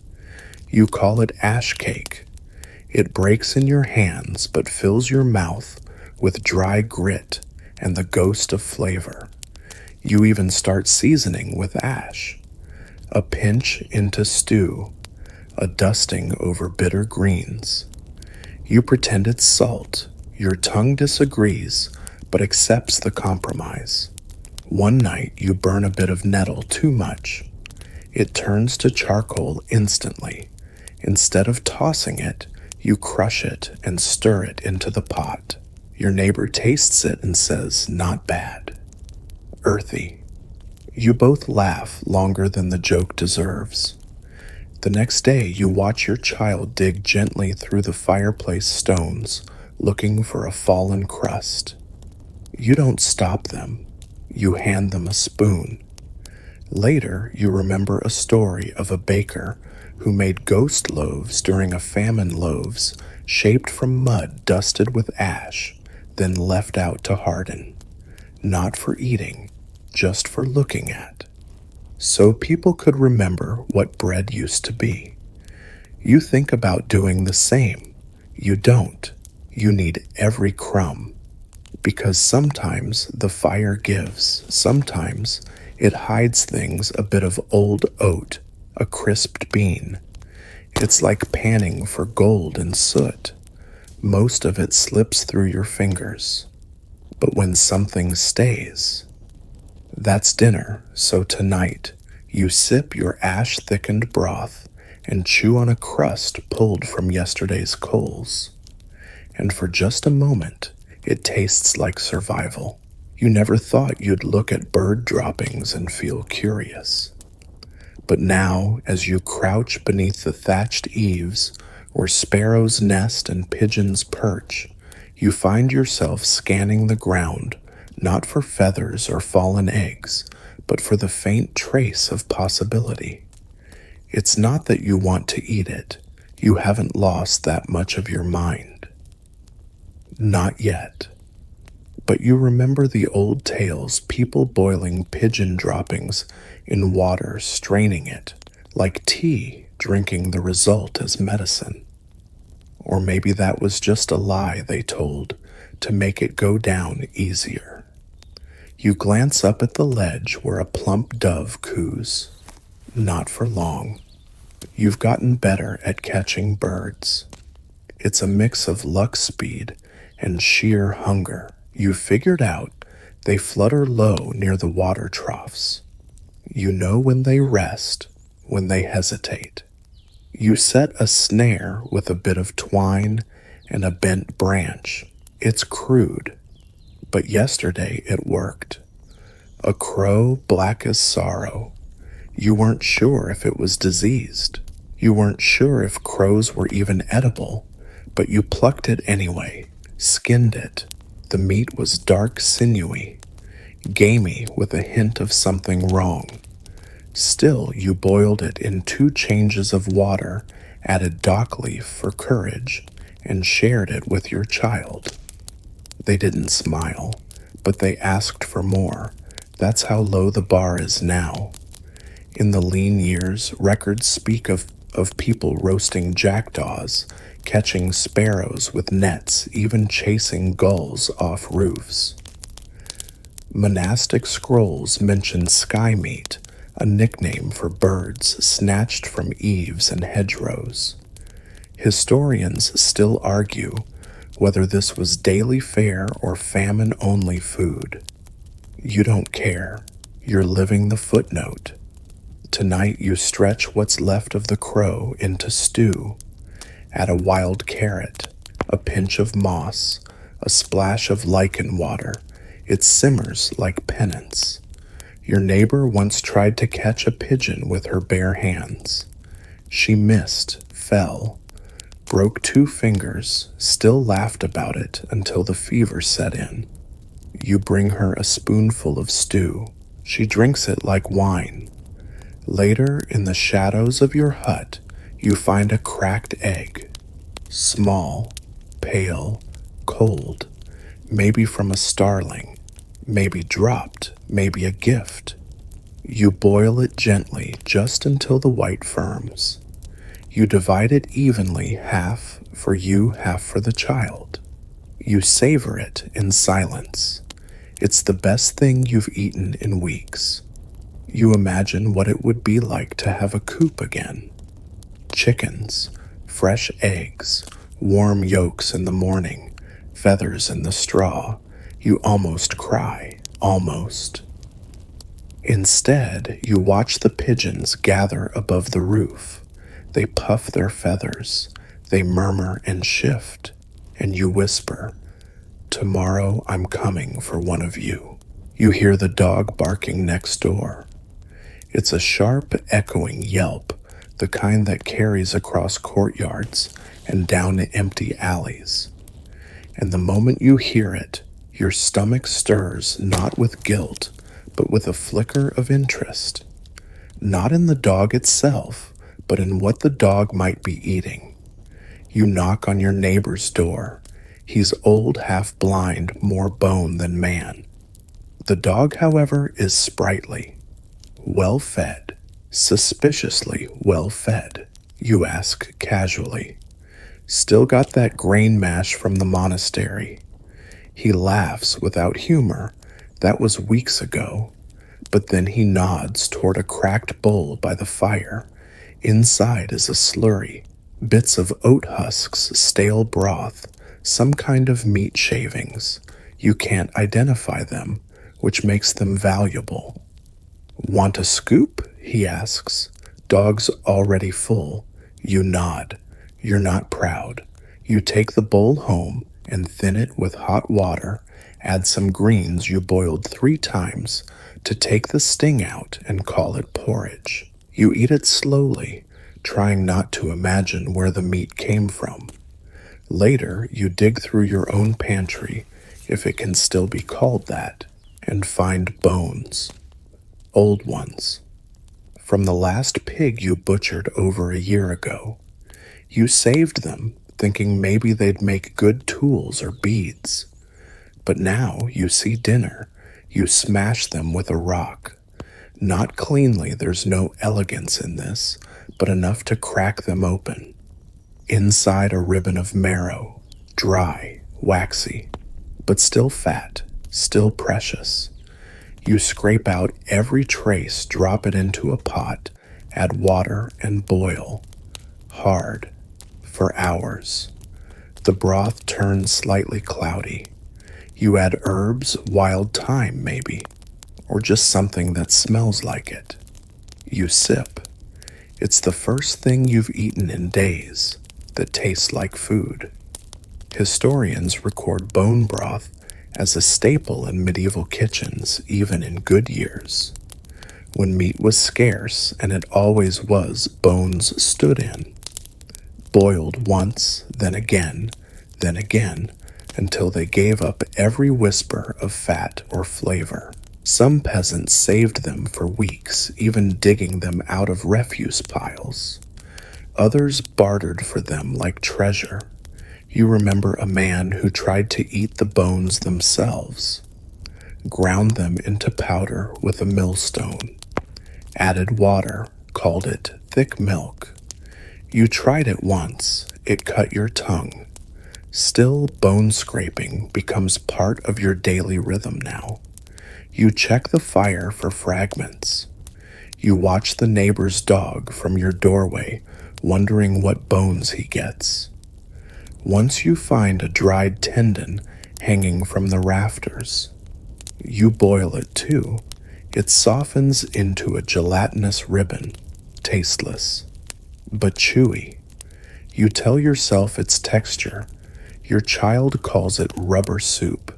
You call it ash cake. It breaks in your hands but fills your mouth with dry grit and the ghost of flavor. You even start seasoning with ash. A pinch into stew, a dusting over bitter greens. You pretend it's salt. Your tongue disagrees, but accepts the compromise. One night you burn a bit of nettle too much. It turns to charcoal instantly. Instead of tossing it, you crush it and stir it into the pot. Your neighbor tastes it and says, "Not bad." earthy. You both laugh longer than the joke deserves. The next day, you watch your child dig gently through the fireplace stones, looking for a fallen crust. You don't stop them. You hand them a spoon. Later, you remember a story of a baker who made ghost loaves during a famine, loaves shaped from mud dusted with ash, then left out to harden. Not for eating, just for looking at. So people could remember what bread used to be. You think about doing the same. You don't. You need every crumb. Because sometimes the fire gives, sometimes it hides things, a bit of old oat, a crisped bean. It's like panning for gold and soot. Most of it slips through your fingers. But when something stays, that's dinner. So tonight, you sip your ash-thickened broth and chew on a crust pulled from yesterday's coals. And for just a moment, it tastes like survival. You never thought you'd look at bird droppings and feel curious. But now, as you crouch beneath the thatched eaves where sparrows nest and pigeons perch, you find yourself scanning the ground, not for feathers or fallen eggs, but for the faint trace of possibility. It's not that you want to eat it. You haven't lost that much of your mind. Not yet. But you remember the old tales, people boiling pigeon droppings in water, straining it, like tea, drinking the result as medicine. Or maybe that was just a lie they told to make it go down easier. You glance up at the ledge where a plump dove coos. Not for long. You've gotten better at catching birds. It's a mix of luck, speed, and sheer hunger. You've figured out they flutter low near the water troughs. You know when they rest, when they hesitate. You set a snare with a bit of twine and a bent branch. It's crude, but yesterday it worked. A crow black as sorrow. You weren't sure if it was diseased. You weren't sure if crows were even edible, but you plucked it anyway, skinned it. The meat was dark, sinewy, gamey with a hint of something wrong. Still, you boiled it in 2 changes of water, added dock leaf for courage, and shared it with your child. They didn't smile, but they asked for more. That's how low the bar is now. In the lean years, records speak of people roasting jackdaws, catching sparrows with nets, even chasing gulls off roofs. Monastic scrolls mention sky meat, a nickname for birds snatched from eaves and hedgerows. Historians still argue whether this was daily fare or famine-only food. You don't care. You're living the footnote. Tonight you stretch what's left of the crow into stew. Add a wild carrot, a pinch of moss, a splash of lichen water. It simmers like penance. Your neighbor once tried to catch a pigeon with her bare hands. She missed, fell, broke 2 fingers, still laughed about it until the fever set in. You bring her a spoonful of stew. She drinks it like wine. Later, in the shadows of your hut, you find a cracked egg. Small, pale, cold, maybe from a starling, maybe dropped, maybe a gift. You boil it gently just until the white firms. You divide it evenly, half for you, half for the child. You savor it in silence. It's the best thing you've eaten in weeks. You imagine what it would be like to have a coop again. Chickens, fresh eggs, warm yolks in the morning, feathers in the straw. You almost cry, almost. Instead, you watch the pigeons gather above the roof. They puff their feathers, they murmur and shift, and you whisper, "Tomorrow I'm coming for one of you." You hear the dog barking next door. It's a sharp, echoing yelp, the kind that carries across courtyards and down empty alleys. And the moment you hear it, your stomach stirs not with guilt, but with a flicker of interest. Not in the dog itself, but in what the dog might be eating. You knock on your neighbor's door. He's old, half blind, more bone than man. The dog, however, is sprightly, well fed, suspiciously well fed. You ask casually. Still got that grain mash from the monastery. He laughs without humor. That was weeks ago. But then he nods toward a cracked bowl by the fire. Inside is a slurry, bits of oat husks, stale broth, some kind of meat shavings. You can't identify them, which makes them valuable. Want a scoop? He asks. Dog's already full. You nod. You're not proud. You take the bowl home and thin it with hot water, add some greens you boiled 3 times to take the sting out, and call it porridge. You eat it slowly, trying not to imagine where the meat came from. Later, you dig through your own pantry, if it can still be called that, and find bones. Old ones. From the last pig you butchered over a year ago. You saved them, thinking maybe they'd make good tools or beads. But now you see dinner. You smash them with a rock. Not cleanly, there's no elegance in this, but enough to crack them open. Inside a ribbon of marrow, dry, waxy, but still fat, still precious. You scrape out every trace, drop it into a pot, add water and boil. Hard, for hours. The broth turns slightly cloudy. You add herbs, wild thyme maybe, or just something that smells like it. You sip. It's the first thing you've eaten in days that tastes like food. Historians record bone broth as a staple in medieval kitchens, even in good years. When meat was scarce, and it always was, bones stood in. Boiled once, then again, until they gave up every whisper of fat or flavor. Some peasants saved them for weeks, even digging them out of refuse piles. Others bartered for them like treasure. You remember a man who tried to eat the bones themselves, ground them into powder with a millstone, added water, called it thick milk. You tried it once, it cut your tongue. Still, bone scraping becomes part of your daily rhythm now. You check the fire for fragments. You watch the neighbor's dog from your doorway, wondering what bones he gets. Once you find a dried tendon hanging from the rafters, you boil it too. It softens into a gelatinous ribbon, tasteless, but chewy. You tell yourself its texture. Your child calls it rubber soup.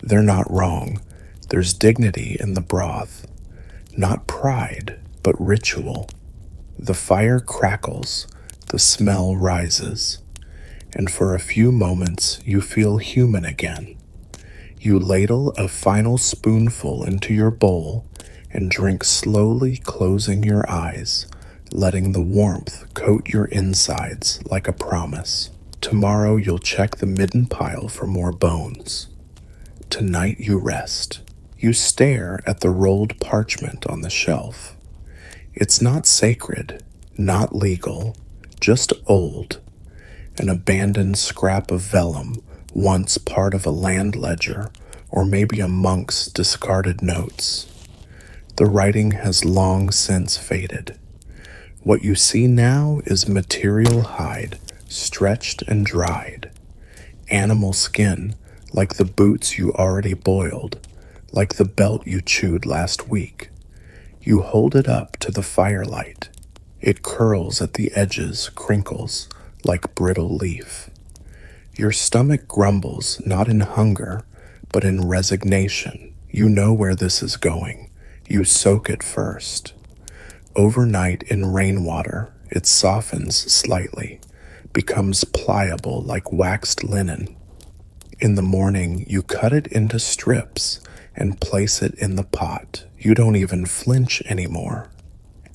They're not wrong. There's dignity in the broth. Not pride, but ritual. The fire crackles, the smell rises, and for a few moments you feel human again. You ladle a final spoonful into your bowl and drink slowly, closing your eyes, letting the warmth coat your insides like a promise. Tomorrow you'll check the midden pile for more bones. Tonight you rest. You stare at the rolled parchment on the shelf. It's not sacred, not legal, just old. An abandoned scrap of vellum, once part of a land ledger, or maybe a monk's discarded notes. The writing has long since faded. What you see now is material hide, stretched and dried. Animal skin, like the boots you already boiled, like the belt you chewed last week. You hold it up to the firelight. It curls at the edges, crinkles, like brittle leaf. Your stomach grumbles, not in hunger, but in resignation. You know where this is going. You soak it first. Overnight in rainwater, it softens slightly, becomes pliable like waxed linen. In the morning, you cut it into strips and place it in the pot. You don't even flinch anymore.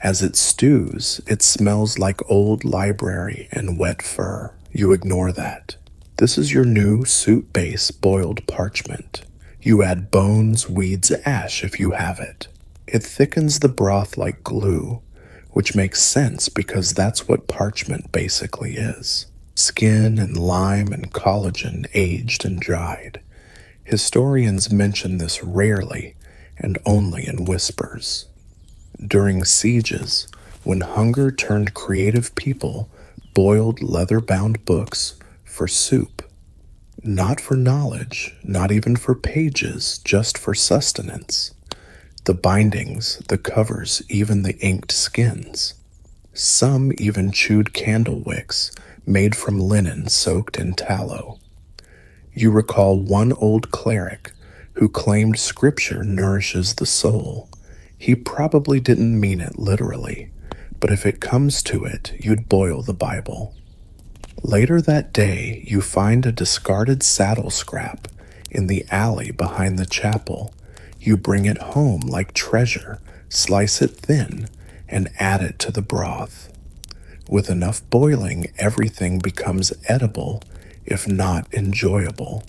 As it stews, it smells like old library and wet fur. You ignore that. This is your new soup base boiled parchment. You add bones, weeds, ash if you have it. It thickens the broth like glue, which makes sense because that's what parchment basically is. Skin and lime and collagen aged and dried. Historians mention this rarely and only in whispers. During sieges, when hunger turned creative people boiled leather-bound books for soup. Not for knowledge, not even for pages, just for sustenance. The bindings, the covers, even the inked skins. Some even chewed candle wicks made from linen soaked in tallow. You recall one old cleric who claimed scripture nourishes the soul. He probably didn't mean it literally, but if it comes to it, you'd boil the Bible. Later that day, you find a discarded saddle scrap in the alley behind the chapel. You bring it home like treasure, slice it thin, and add it to the broth. With enough boiling, everything becomes edible, if not enjoyable.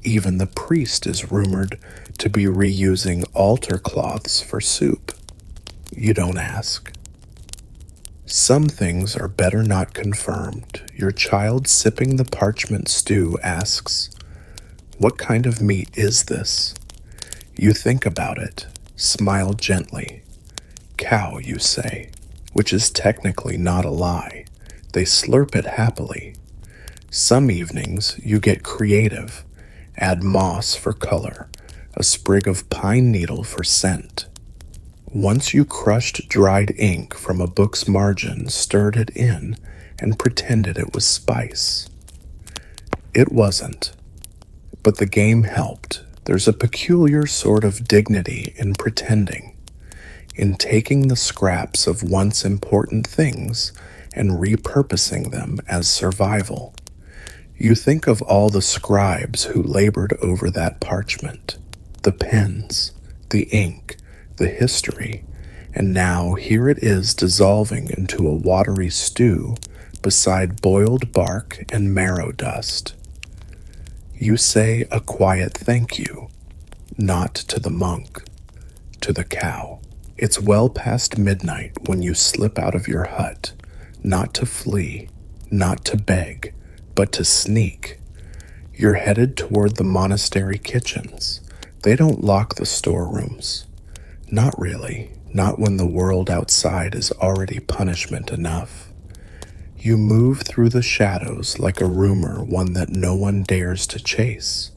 Even the priest is rumored to be reusing altar cloths for soup. You don't ask. Some things are better not confirmed. Your child sipping the parchment stew asks, "What kind of meat is this?" You think about it, smile gently. "Cow," you say, which is technically not a lie. They slurp it happily. Some evenings you get creative. Add moss for color, a sprig of pine needle for scent. Once you crushed dried ink from a book's margin, stirred it in, and pretended it was spice. It wasn't. But the game helped. There's a peculiar sort of dignity in pretending, in taking the scraps of once important things and repurposing them as survival. You think of all the scribes who labored over that parchment, the pens, the ink, the history, and now here it is dissolving into a watery stew beside boiled bark and marrow dust. You say a quiet thank you, not to the monk, to the cow. It's well past midnight when you slip out of your hut, not to flee, not to beg, but to sneak. You're headed toward the monastery kitchens. They don't lock the storerooms. Not really, not when the world outside is already punishment enough. You move through the shadows like a rumor, one that no one dares to chase.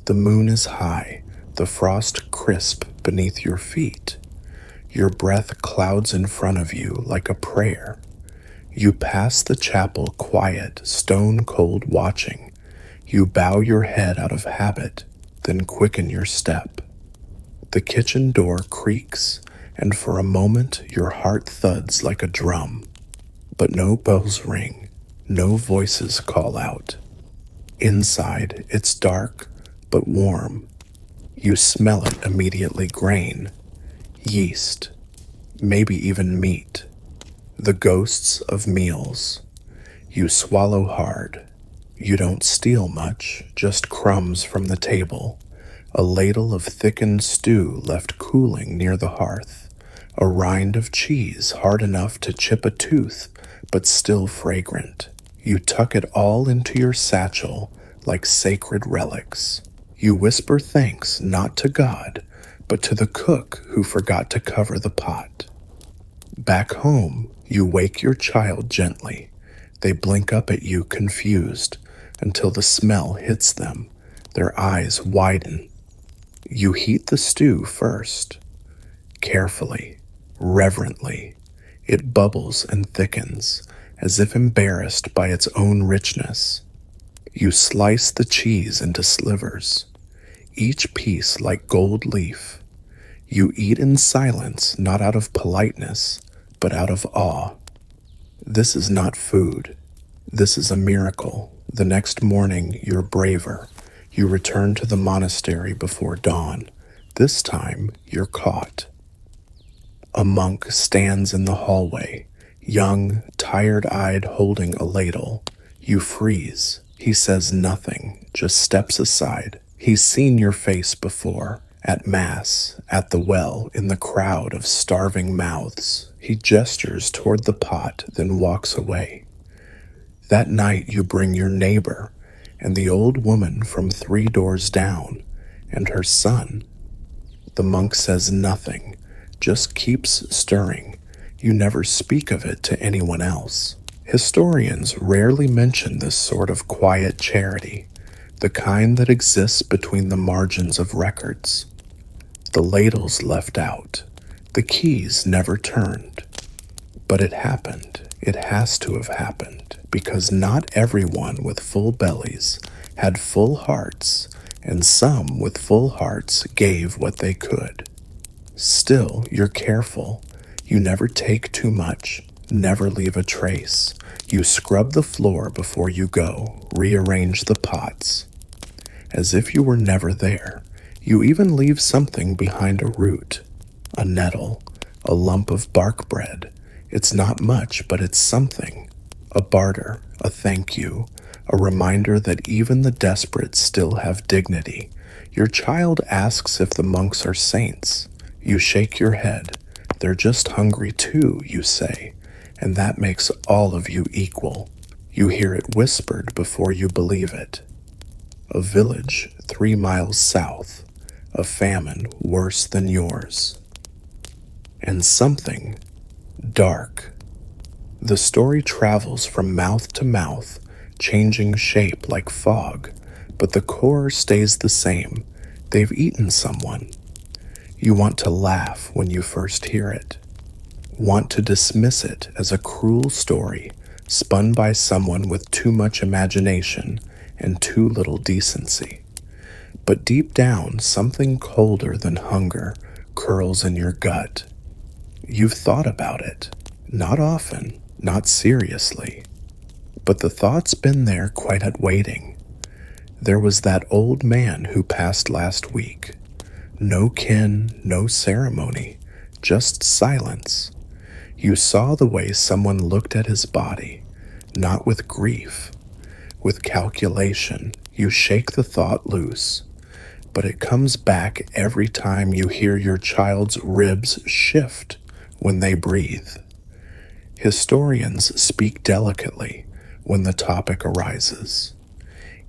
The moon is high, the frost crisp beneath your feet. Your breath clouds in front of you like a prayer. You pass the chapel quiet, stone-cold watching. You bow your head out of habit, then quicken your step. The kitchen door creaks, and for a moment your heart thuds like a drum. But no bells ring, no voices call out. Inside, it's dark, but warm. You smell it immediately: grain, yeast, maybe even meat. The ghosts of meals. You swallow hard. You don't steal much, just crumbs from the table. A ladle of thickened stew left cooling near the hearth. A rind of cheese hard enough to chip a tooth, but still fragrant. You tuck it all into your satchel like sacred relics. You whisper thanks not to God, but to the cook who forgot to cover the pot. Back home, you wake your child gently. They blink up at you confused until the smell hits them. Their eyes widen. You heat the stew first. Carefully, reverently, it bubbles and thickens, as if embarrassed by its own richness. You slice the cheese into slivers. each piece like gold leaf. You eat in silence, not out of politeness, but out of awe. This is not food. This is a miracle. The next morning, you're braver. You return to the monastery before dawn. This time, you're caught. A monk stands in the hallway, young, tired-eyed, holding a ladle. You freeze. He says nothing, just steps aside. He's seen your face before, at Mass, at the well, in the crowd of starving mouths. He gestures toward the pot, then walks away. That night you bring your neighbor, and the old woman from 3 doors down, and her son. The monk says nothing, just keeps stirring. You never speak of it to anyone else. Historians rarely mention this sort of quiet charity, the kind that exists between the margins of records. The ladles left out, the keys never turned. But it happened. It has to have happened, because not everyone with full bellies had full hearts, and some with full hearts gave what they could. Still, you're careful. You never take too much, never leave a trace. You scrub the floor before you go, rearrange the pots, as if you were never there. You even leave something behind a root, a nettle, a lump of bark bread. It's not much, but it's something. A barter, a thank you, a reminder that even the desperate still have dignity. Your child asks if the monks are saints. You shake your head. They're just hungry too, you say, and that makes all of you equal. You hear it whispered before you believe it. A village 3 miles south, a famine worse than yours. And something dark. The story travels from mouth to mouth, changing shape like fog, but the core stays the same. They've eaten someone. You want to laugh when you first hear it, want to dismiss it as a cruel story spun by someone with too much imagination and too little decency. But deep down, something colder than hunger curls in your gut. You've thought about it, not often, not seriously, but the thought's been there quite at waiting. There was that old man who passed last week. No kin, no ceremony, just silence. You saw the way someone looked at his body, not with grief, with calculation. You shake the thought loose, but it comes back every time you hear your child's ribs shift when they breathe. Historians speak delicately when the topic arises.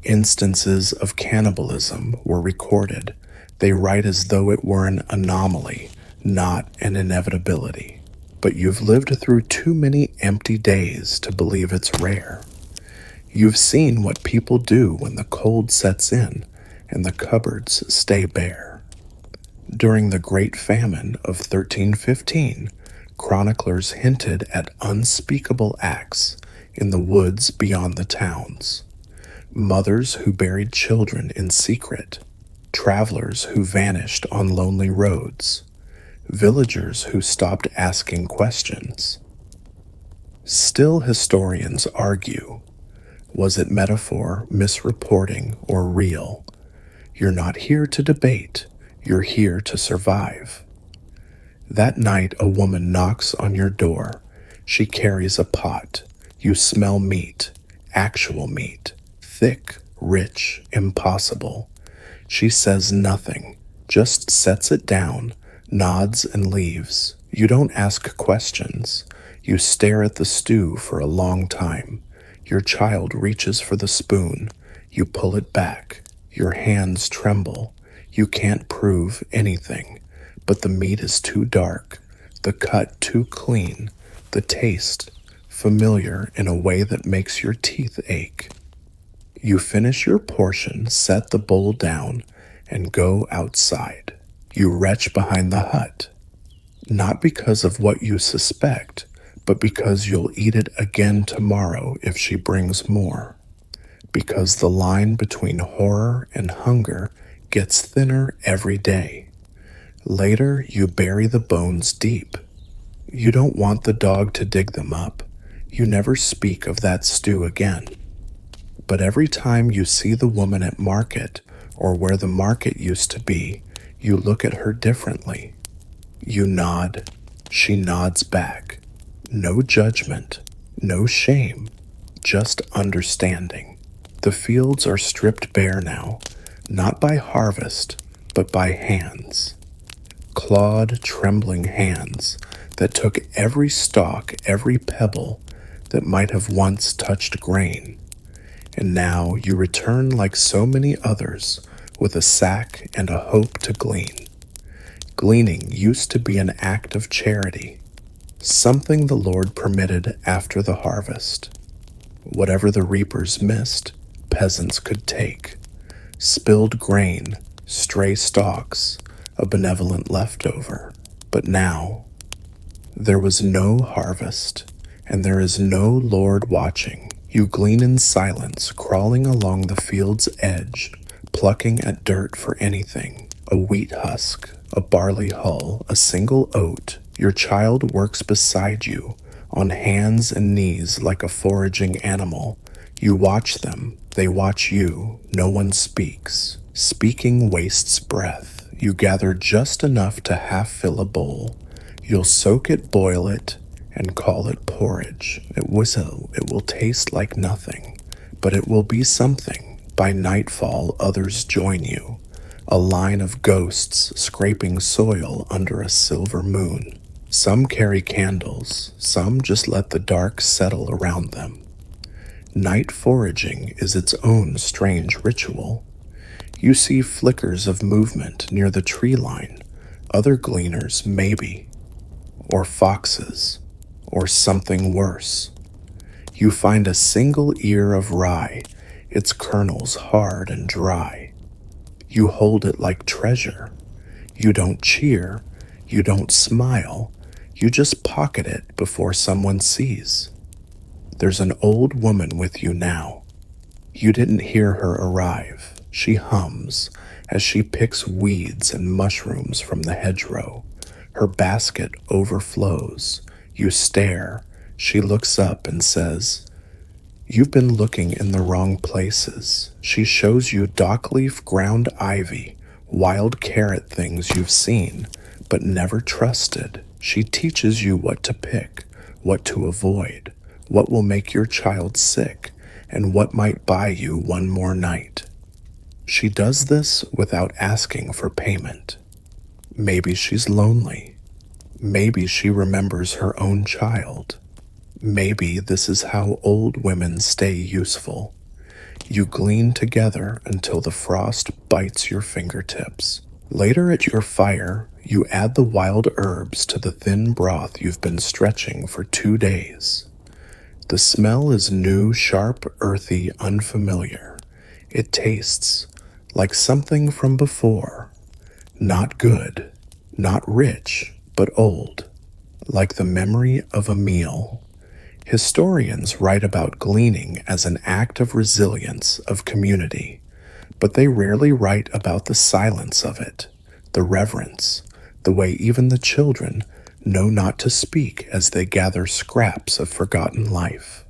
Instances of cannibalism were recorded. They write as though it were an anomaly, not an inevitability. But you've lived through too many empty days to believe it's rare. You've seen what people do when the cold sets in and the cupboards stay bare. During the Great Famine of 1315, chroniclers hinted at unspeakable acts in the woods beyond the towns. Mothers who buried children in secret, travelers who vanished on lonely roads, villagers who stopped asking questions. Still, historians argue, was it metaphor, misreporting, or real? You're not here to debate, you're here to survive. That night, a woman knocks on your door. She carries a pot. You smell meat, actual meat, thick, rich, impossible. She says nothing, just sets it down, nods and leaves. You don't ask questions. You stare at the stew for a long time. Your child reaches for the spoon. You pull it back. Your hands tremble. You can't prove anything, but the meat is too dark, the cut too clean, the taste familiar in a way that makes your teeth ache. You finish your portion, set the bowl down, and go outside. You retch behind the hut, not because of what you suspect, but because you'll eat it again tomorrow if she brings more. Because the line between horror and hunger gets thinner every day. Later, you bury the bones deep. You don't want the dog to dig them up. You never speak of that stew again. But every time you see the woman at market, or where the market used to be, you look at her differently. You nod. She nods back. No judgment, no shame, just understanding. The fields are stripped bare now, not by harvest, but by hands. Clawed, trembling hands that took every stalk, every pebble that might have once touched grain. And now you return like so many others with a sack and a hope to glean. Gleaning used to be an act of charity, something the Lord permitted after the harvest. Whatever the reapers missed, peasants could take. Spilled grain, stray stalks, a benevolent leftover. But now, there was no harvest, and there is no Lord watching. You glean in silence, crawling along the field's edge, plucking at dirt for anything. A wheat husk, a barley hull, a single oat. Your child works beside you, on hands and knees like a foraging animal. You watch them, they watch you, no one speaks. Speaking wastes breath. You gather just enough to half fill a bowl. You'll soak it, boil it, and call it porridge. It will taste like nothing, but it will be something. By nightfall, others join you. A line of ghosts scraping soil under a silver moon. Some carry candles, some just let the dark settle around them. Night foraging is its own strange ritual. You see flickers of movement near the tree line, other gleaners maybe, or foxes, or something worse. You find a single ear of rye, its kernels hard and dry. You hold it like treasure. You don't cheer, you don't smile, you just pocket it before someone sees. There's an old woman with you now. You didn't hear her arrive. She hums as she picks weeds and mushrooms from the hedgerow. Her basket overflows. You stare. She looks up and says, "You've been looking in the wrong places." She shows you dockleaf ground ivy, wild carrot things you've seen, but never trusted. She teaches you what to pick, what to avoid, what will make your child sick, and what might buy you one more night. She does this without asking for payment. Maybe she's lonely. Maybe she remembers her own child. Maybe this is how old women stay useful. You glean together until the frost bites your fingertips. Later at your fire, you add the wild herbs to the thin broth you've been stretching for 2 days. The smell is new, sharp, earthy, unfamiliar. It tastes like something from before. Not good, not rich, but old, like the memory of a meal. Historians write about gleaning as an act of resilience, of community, but they rarely write about the silence of it, the reverence, the way even the children know not to speak as they gather scraps of forgotten life.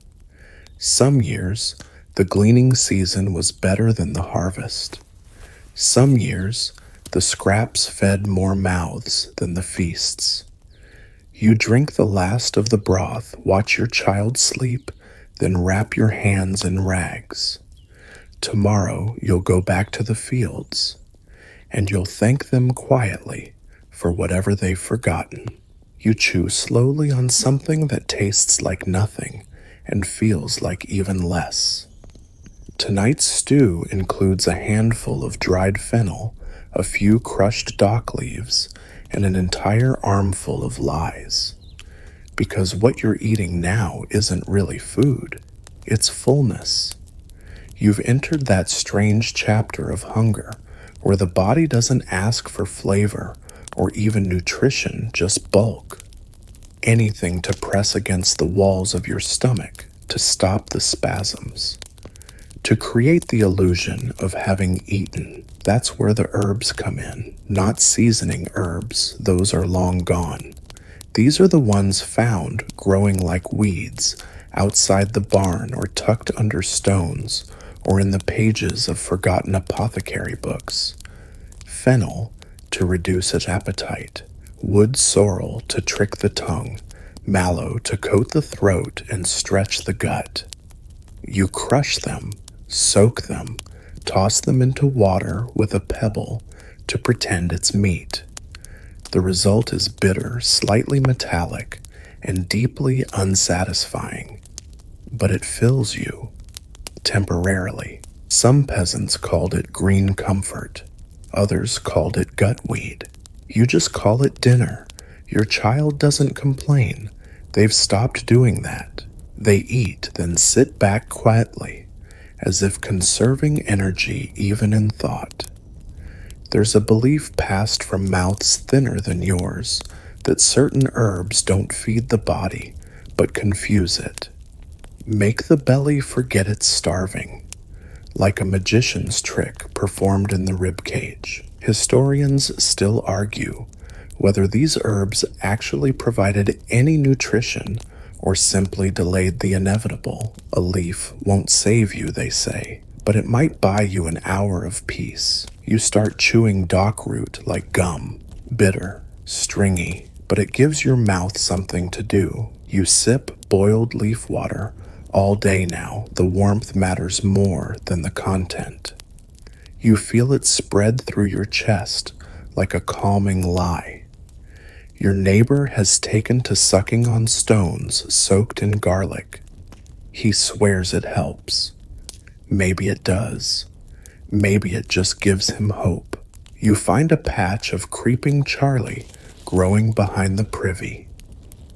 Some years, the gleaning season was better than the harvest. Some years, the scraps fed more mouths than the feasts. You drink the last of the broth, watch your child sleep, then wrap your hands in rags. Tomorrow you'll go back to the fields, and you'll thank them quietly for whatever they've forgotten. You chew slowly on something that tastes like nothing and feels like even less. Tonight's stew includes a handful of dried fennel, a few crushed dock leaves, and an entire armful of lies. Because what you're eating now isn't really food, it's fullness. You've entered that strange chapter of hunger where the body doesn't ask for flavor or even nutrition, just bulk. Anything to press against the walls of your stomach to stop the spasms. to create the illusion of having eaten. That's where the herbs come in, not seasoning herbs, those are long gone. These are the ones found growing like weeds outside the barn or tucked under stones or in the pages of forgotten apothecary books. Fennel to reduce its appetite, wood sorrel to trick the tongue, mallow to coat the throat and stretch the gut. You crush them, soak them, toss them into water with a pebble to pretend it's meat. The result is bitter, slightly metallic, and deeply unsatisfying. But it fills you, temporarily. Some peasants called it green comfort. Others called it gutweed. You just call it dinner. Your child doesn't complain. They've stopped doing that. They eat, then sit back quietly, as if conserving energy even in thought. There's a belief passed from mouths thinner than yours that certain herbs don't feed the body, but confuse it. Make the belly forget it's starving, like a magician's trick performed in the ribcage. Historians still argue whether these herbs actually provided any nutrition or simply delayed the inevitable. A leaf won't save you, they say, but it might buy you an hour of peace. You start chewing dock root like gum, bitter, stringy, but it gives your mouth something to do. You sip boiled leaf water all day now. The warmth matters more than the content. You feel it spread through your chest like a calming lie. Your neighbor has taken to sucking on stones soaked in garlic. He swears it helps. Maybe it does. Maybe it just gives him hope. You find a patch of creeping Charlie growing behind the privy.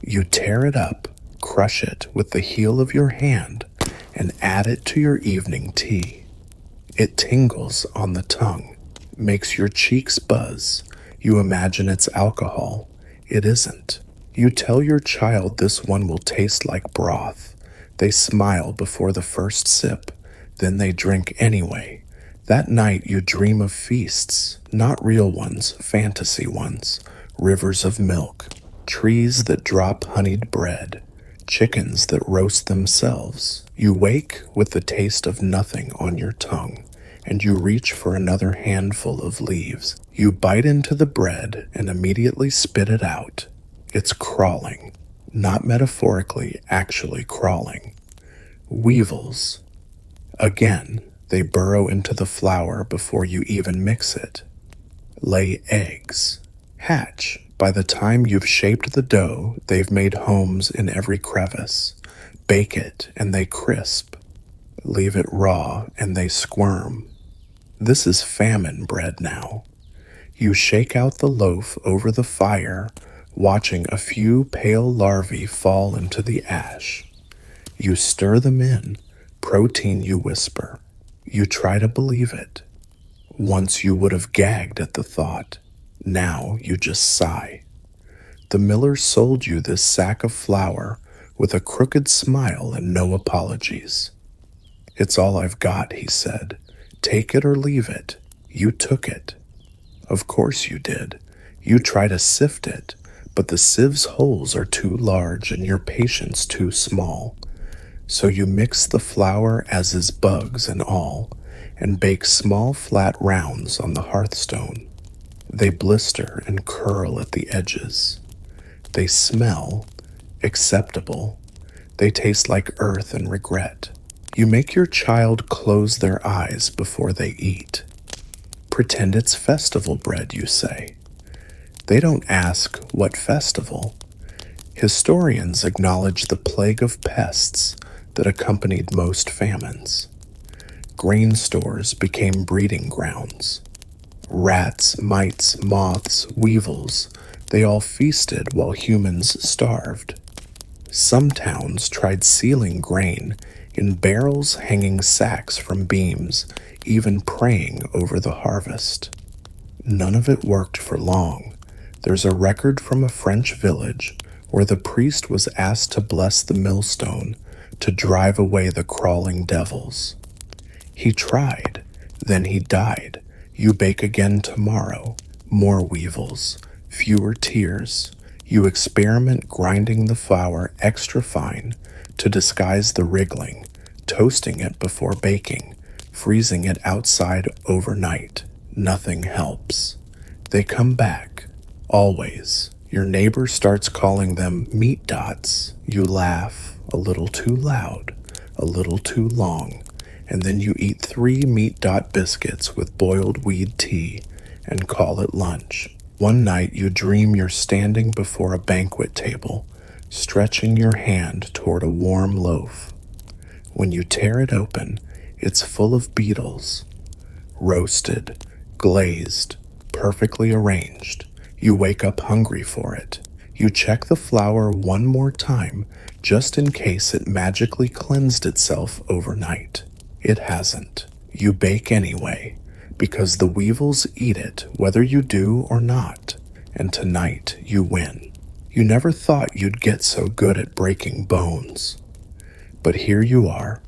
You tear it up, crush it with the heel of your hand, and add it to your evening tea. It tingles on the tongue, makes your cheeks buzz. You imagine it's alcohol. It isn't. You tell your child this one will taste like broth. They smile before the first sip, then they drink anyway. That night you dream of feasts, not real ones, fantasy ones, rivers of milk, trees that drop honeyed bread, chickens that roast themselves. You wake with the taste of nothing on your tongue, and you reach for another handful of leaves. You bite into the bread and immediately spit it out. It's crawling, not metaphorically, actually crawling. Weevils. Again, they burrow into the flour before you even mix it. Lay eggs. Hatch. By the time you've shaped the dough, they've made homes in every crevice. Bake it and they crisp. Leave it raw and they squirm. This is famine bread now. You shake out the loaf over the fire, watching a few pale larvae fall into the ash. You stir them in. Protein, you whisper. You try to believe it. Once you would have gagged at the thought. Now you just sigh. The miller sold you this sack of flour with a crooked smile and no apologies. It's all I've got, he said. Take it or leave it. You took it. Of course you did. You try to sift it, but the sieve's holes are too large and your patience too small. So you mix the flour as is bugs and all, and bake small flat rounds on the hearthstone. They blister and curl at the edges. They smell acceptable. They taste like earth and regret. You make your child close their eyes before they eat. Pretend it's festival bread, you say. They don't ask, what festival? Historians acknowledge the plague of pests that accompanied most famines. Grain stores became breeding grounds. Rats, mites, moths, weevils, they all feasted while humans starved. Some towns tried sealing grain in barrels hanging sacks from beams, even praying over the harvest. None of it worked for long. There's a record from a French village where the priest was asked to bless the millstone to drive away the crawling devils. He tried, then he died. You bake again tomorrow. More weevils, fewer tears. You experiment grinding the flour extra fine to disguise the wriggling, toasting it before baking, freezing it outside overnight. Nothing helps. They come back, always. Your neighbor starts calling them meat dots. You laugh, a little too loud, a little too long, and then you eat 3 meat dot biscuits with boiled weed tea and call it lunch. One night you dream you're standing before a banquet table, stretching your hand toward a warm loaf. When you tear it open, it's full of beetles, roasted, glazed, perfectly arranged. You wake up hungry for it. You check the flour one more time, just in case it magically cleansed itself overnight. It hasn't. You bake anyway, because the weevils eat it whether you do or not, and tonight you win. You never thought you'd get so good at breaking bones. But here you are,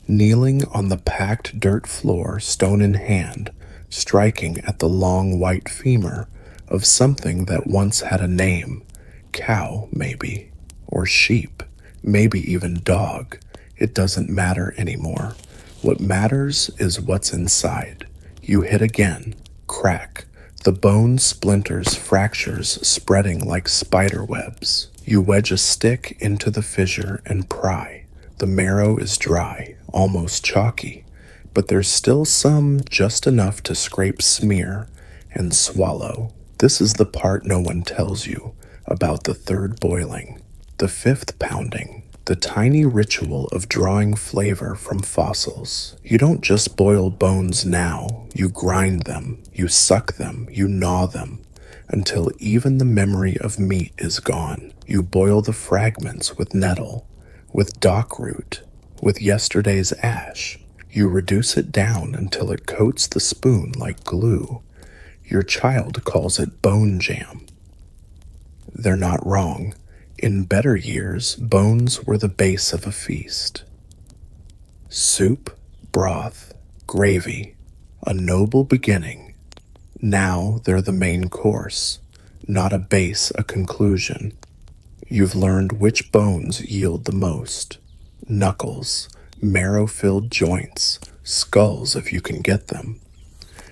kneeling on the packed dirt floor, stone in hand, striking at the long white femur of something that once had a name. Cow, maybe, or sheep, maybe even dog. It doesn't matter anymore. What matters is what's inside. You hit again, crack, the bone splinters, fractures spreading like spider webs. You wedge a stick into the fissure and pry. The marrow is dry, almost chalky, but there's still some, just enough to scrape, smear, and swallow. This is the part no one tells you about the third boiling, the fifth pounding, the tiny ritual of drawing flavor from fossils. You don't just boil bones now, you grind them, you suck them, you gnaw them, until even the memory of meat is gone. You boil the fragments with nettle, with dock root, with yesterday's ash. You reduce it down until it coats the spoon like glue. Your child calls it bone jam. They're not wrong. In better years, bones were the base of a feast. Soup, broth, gravy, a noble beginning. Now they're the main course, not a base, a conclusion. You've learned which bones yield the most. Knuckles, marrow-filled joints, skulls if you can get them.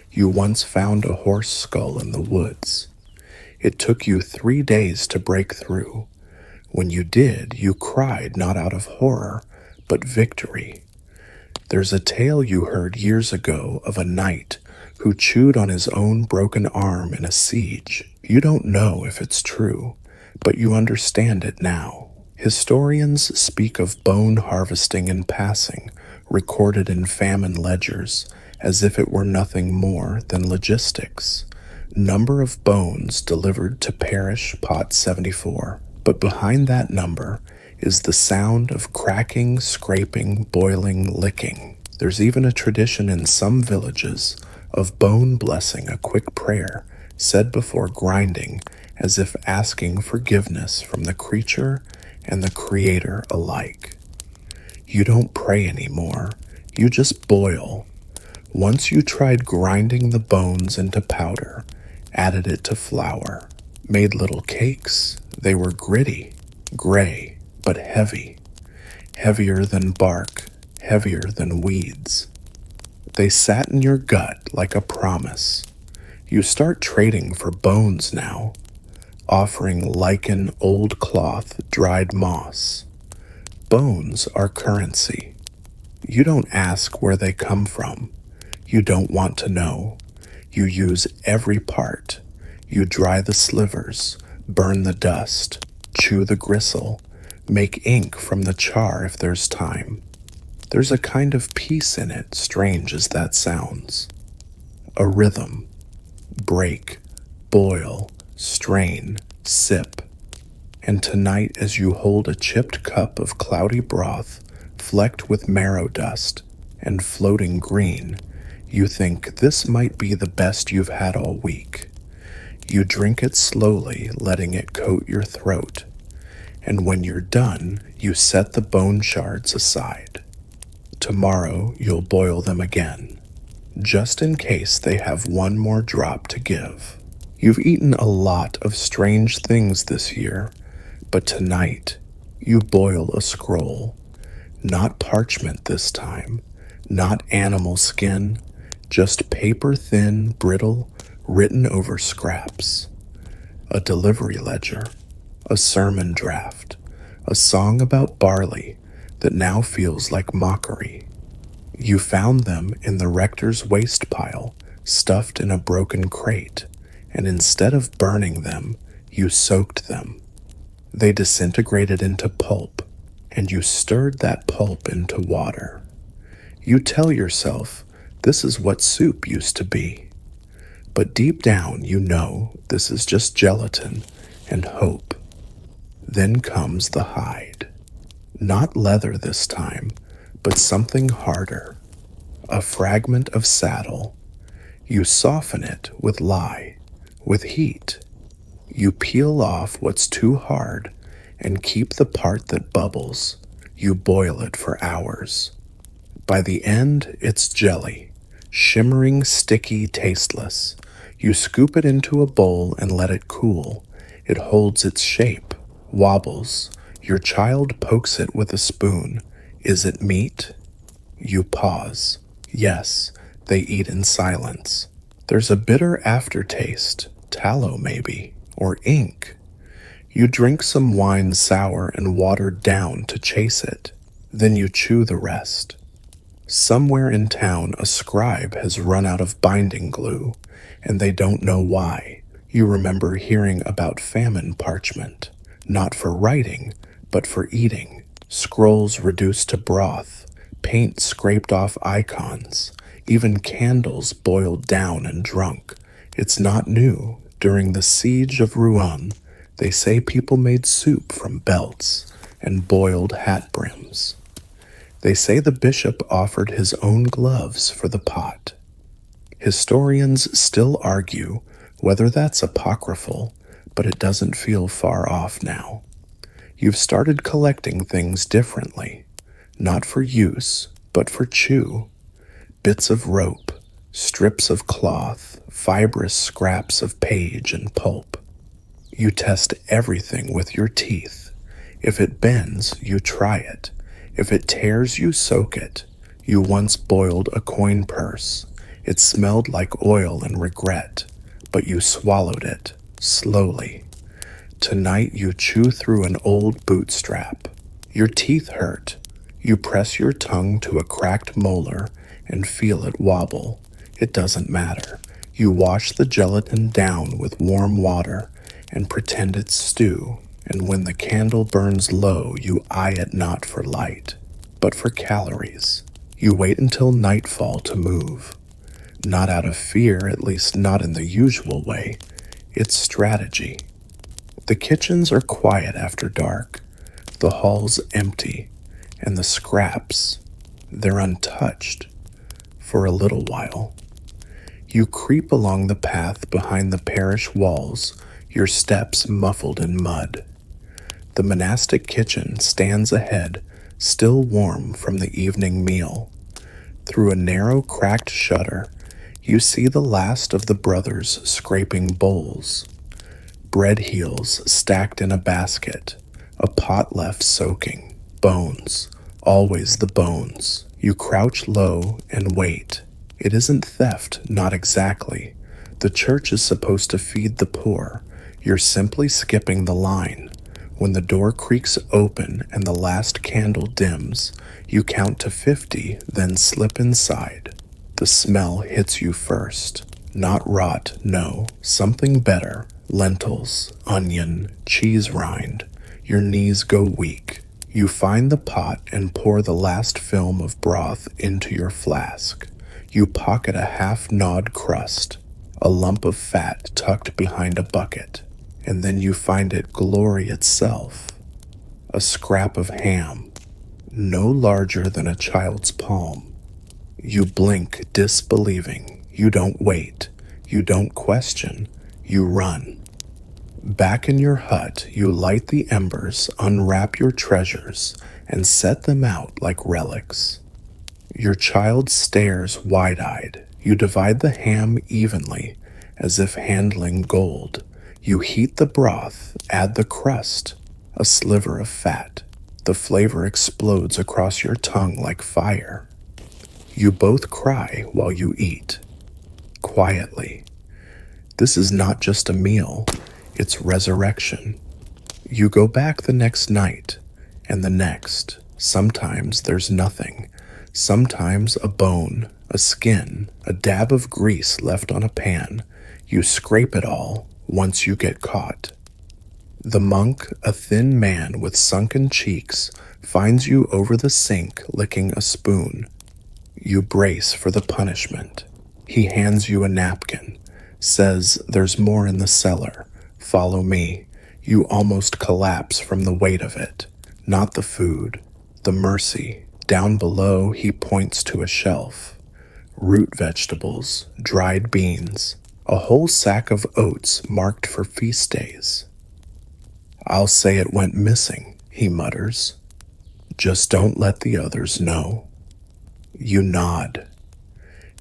You once found a horse skull in the woods. It took you 3 days to break through. When you did, you cried not out of horror, but victory. There's a tale you heard years ago of a knight who chewed on his own broken arm in a siege. You don't know if it's true, but you understand it now. Historians speak of bone harvesting in passing, recorded in famine ledgers, as if it were nothing more than logistics. Number of bones delivered to parish pot 74. But behind that number is the sound of cracking, scraping, boiling, licking. There's even a tradition in some villages of bone blessing, a quick prayer said before grinding, as if asking forgiveness from the creature and the creator alike. You don't pray anymore. You just boil. Once you tried grinding the bones into powder, added it to flour, made little cakes. They were gritty, gray, but heavy. Heavier than bark, heavier than weeds. They sat in your gut like a promise. You start trading for bones now, offering lichen, old cloth, dried moss. Bones are currency. You don't ask where they come from. You don't want to know. You use every part. You dry the slivers, burn the dust, chew the gristle, make ink from the char if there's time. There's a kind of peace in it, strange as that sounds. A rhythm. Break, boil, strain, sip. And tonight, as you hold a chipped cup of cloudy broth, flecked with marrow dust and floating green, you think this might be the best you've had all week. You drink it slowly, letting it coat your throat. And when you're done, you set the bone shards aside. Tomorrow you'll boil them again, just in case they have one more drop to give. You've eaten a lot of strange things this year, but tonight you boil a scroll. Not parchment this time, not animal skin, just paper thin, brittle, written over scraps. A delivery ledger, a sermon draft, a song about barley that now feels like mockery. You found them in the rector's waste pile, stuffed in a broken crate, and instead of burning them, you soaked them. They disintegrated into pulp, and you stirred that pulp into water. You tell yourself this is what soup used to be. But deep down you know this is just gelatin and hope. Then comes the hide. Not leather this time, but something harder. A fragment of saddle. You soften it with lye, with heat. You peel off what's too hard and keep the part that bubbles. You boil it for hours. By the end, it's jelly, shimmering, sticky, tasteless. You scoop it into a bowl and let it cool. It holds its shape, wobbles. Your child pokes it with a spoon. Is it meat? You pause. Yes, they eat in silence. There's a bitter aftertaste, tallow maybe, or ink. You drink some wine sour and watered down to chase it. Then you chew the rest. Somewhere in town a scribe has run out of binding glue, and they don't know why. You remember hearing about famine parchment, not for writing, but for eating. Scrolls reduced to broth, paint scraped off icons, even candles boiled down and drunk. It's not new. During the siege of Rouen, they say people made soup from belts and boiled hat brims. They say the bishop offered his own gloves for the pot. Historians still argue whether that's apocryphal, but it doesn't feel far off now. You've started collecting things differently, not for use, but for chew. Bits of rope, strips of cloth, fibrous scraps of page and pulp. You test everything with your teeth. If it bends, you try it. If it tears, you soak it. You once boiled a coin purse. It smelled like oil and regret, but you swallowed it, slowly. Tonight you chew through an old bootstrap. Your teeth hurt. You press your tongue to a cracked molar and feel it wobble. It doesn't matter. You wash the gelatin down with warm water and pretend it's stew, and when the candle burns low, you eye it not for light, but for calories. You wait until nightfall to move. Not out of fear, at least not in the usual way. It's strategy. The kitchens are quiet after dark, the halls empty, and the scraps, they're untouched for a little while. You creep along the path behind the parish walls, your steps muffled in mud. The monastic kitchen stands ahead, still warm from the evening meal. Through a narrow, cracked shutter, you see the last of the brothers scraping bowls. Bread heels stacked in a basket, a pot left soaking, bones, always the bones. You crouch low and wait. It isn't theft, not exactly. The church is supposed to feed the poor. You're simply skipping the line. When the door creaks open and the last candle dims, you count to 50, then slip inside. The smell hits you first. Not rot, no, something better. Lentils, onion, cheese rind. Your knees go weak. You find the pot and pour the last film of broth into your flask. You pocket a half-gnawed crust, a lump of fat tucked behind a bucket, and then you find it glory itself. A scrap of ham, no larger than a child's palm. You blink, disbelieving. You don't wait. You don't question. You run. Back in your hut, you light the embers, unwrap your treasures, and set them out like relics. Your child stares wide-eyed. You divide the ham evenly, as if handling gold. You heat the broth, add the crust, a sliver of fat. The flavor explodes across your tongue like fire. You both cry while you eat, quietly. This is not just a meal, it's resurrection. You go back the next night, and the next. Sometimes there's nothing. Sometimes a bone, a skin, a dab of grease left on a pan. You scrape it all once you get caught. The monk, a thin man with sunken cheeks, finds you over the sink licking a spoon. You brace for the punishment. He hands you a napkin, says there's more in the cellar. Follow me. You almost collapse from the weight of it. Not the food, the mercy. Down below, he points to a shelf. Root vegetables, dried beans, a whole sack of oats marked for feast days. I'll say it went missing, he mutters. Just don't let the others know. You nod.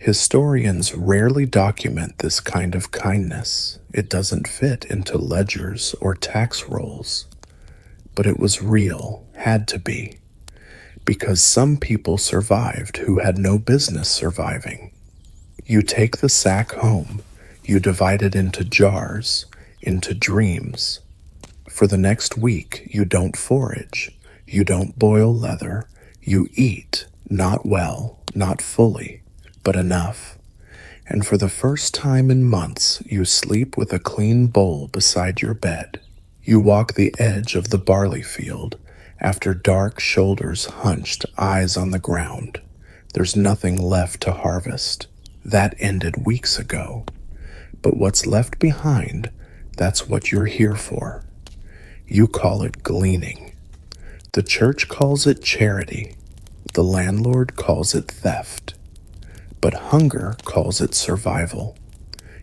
Historians rarely document this kind of kindness. It doesn't fit into ledgers or tax rolls. But it was real, had to be. Because some people survived who had no business surviving. You take the sack home. You divide it into jars, into dreams. For the next week, you don't forage. You don't boil leather. You eat, not well, not fully, but enough. And for the first time in months, you sleep with a clean bowl beside your bed. You walk the edge of the barley field, after dark shoulders hunched, eyes on the ground. There's nothing left to harvest. That ended weeks ago. But what's left behind, that's what you're here for. You call it gleaning. The church calls it charity. The landlord calls it theft. But hunger calls it survival.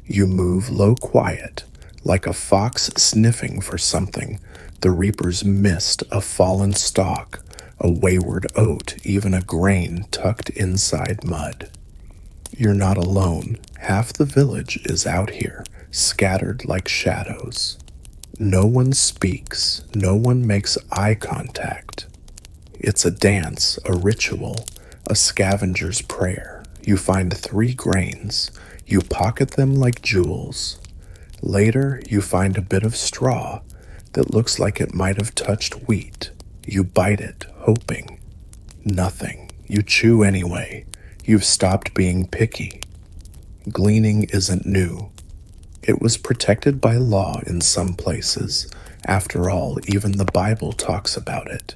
You move low quiet, like a fox sniffing for something. The reapers missed a fallen stalk, a wayward oat, even a grain tucked inside mud. You're not alone. Half the village is out here, scattered like shadows. No one speaks. No one makes eye contact. It's a dance, a ritual, a scavenger's prayer. You find 3 grains. You pocket them like jewels. Later, you find a bit of straw that looks like it might have touched wheat. You bite it, hoping. Nothing. You chew anyway. You've stopped being picky. Gleaning isn't new. It was protected by law in some places. After all, even the Bible talks about it.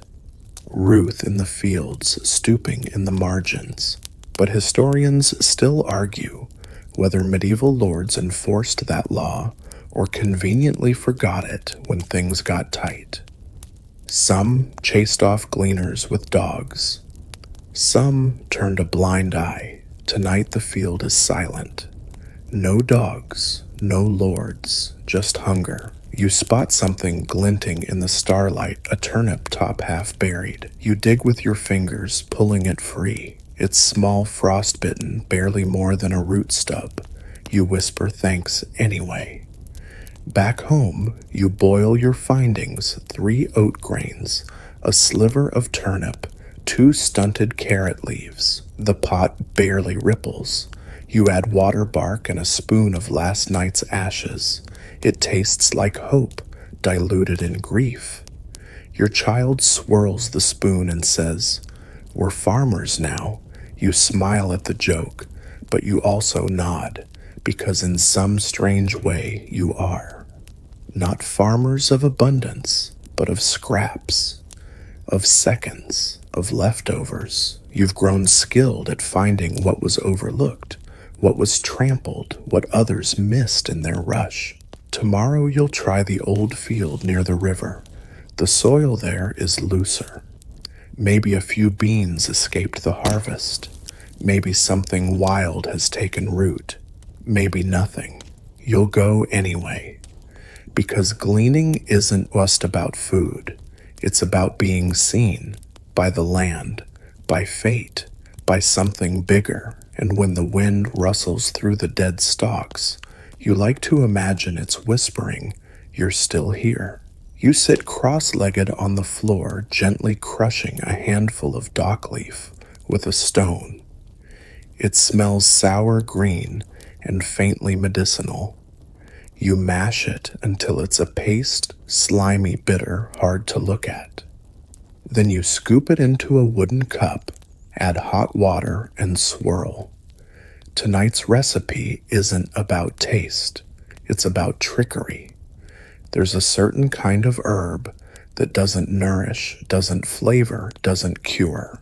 Ruth in the fields, stooping in the margins. But historians still argue whether medieval lords enforced that law or conveniently forgot it when things got tight. Some chased off gleaners with dogs. Some turned a blind eye. Tonight the field is silent. No dogs, no lords, just hunger. You spot something glinting in the starlight, a turnip top half buried. You dig with your fingers, pulling it free. It's small, frostbitten, barely more than a root stub. You whisper thanks anyway. Back home, you boil your findings, 3 oat grains, a sliver of turnip, 2 stunted carrot leaves. The pot barely ripples. You add water bark and a spoon of last night's ashes. It tastes like hope, diluted in grief. Your child swirls the spoon and says, "We're farmers now." You smile at the joke, but you also nod, because in some strange way you are. Not farmers of abundance, but of scraps, of seconds, of leftovers. You've grown skilled at finding what was overlooked, what was trampled, what others missed in their rush. Tomorrow you'll try the old field near the river. The soil there is looser. Maybe a few beans escaped the harvest. Maybe something wild has taken root. Maybe nothing. You'll go anyway. Because gleaning isn't just about food. It's about being seen by the land, by fate, by something bigger, and when the wind rustles through the dead stalks, you like to imagine it's whispering, "You're still here." You sit cross-legged on the floor, gently crushing a handful of dock leaf with a stone. It smells sour green and faintly medicinal. You mash it until it's a paste, slimy bitter, hard to look at. Then you scoop it into a wooden cup, add hot water, and swirl. Tonight's recipe isn't about taste, it's about trickery. There's a certain kind of herb that doesn't nourish, doesn't flavor, doesn't cure.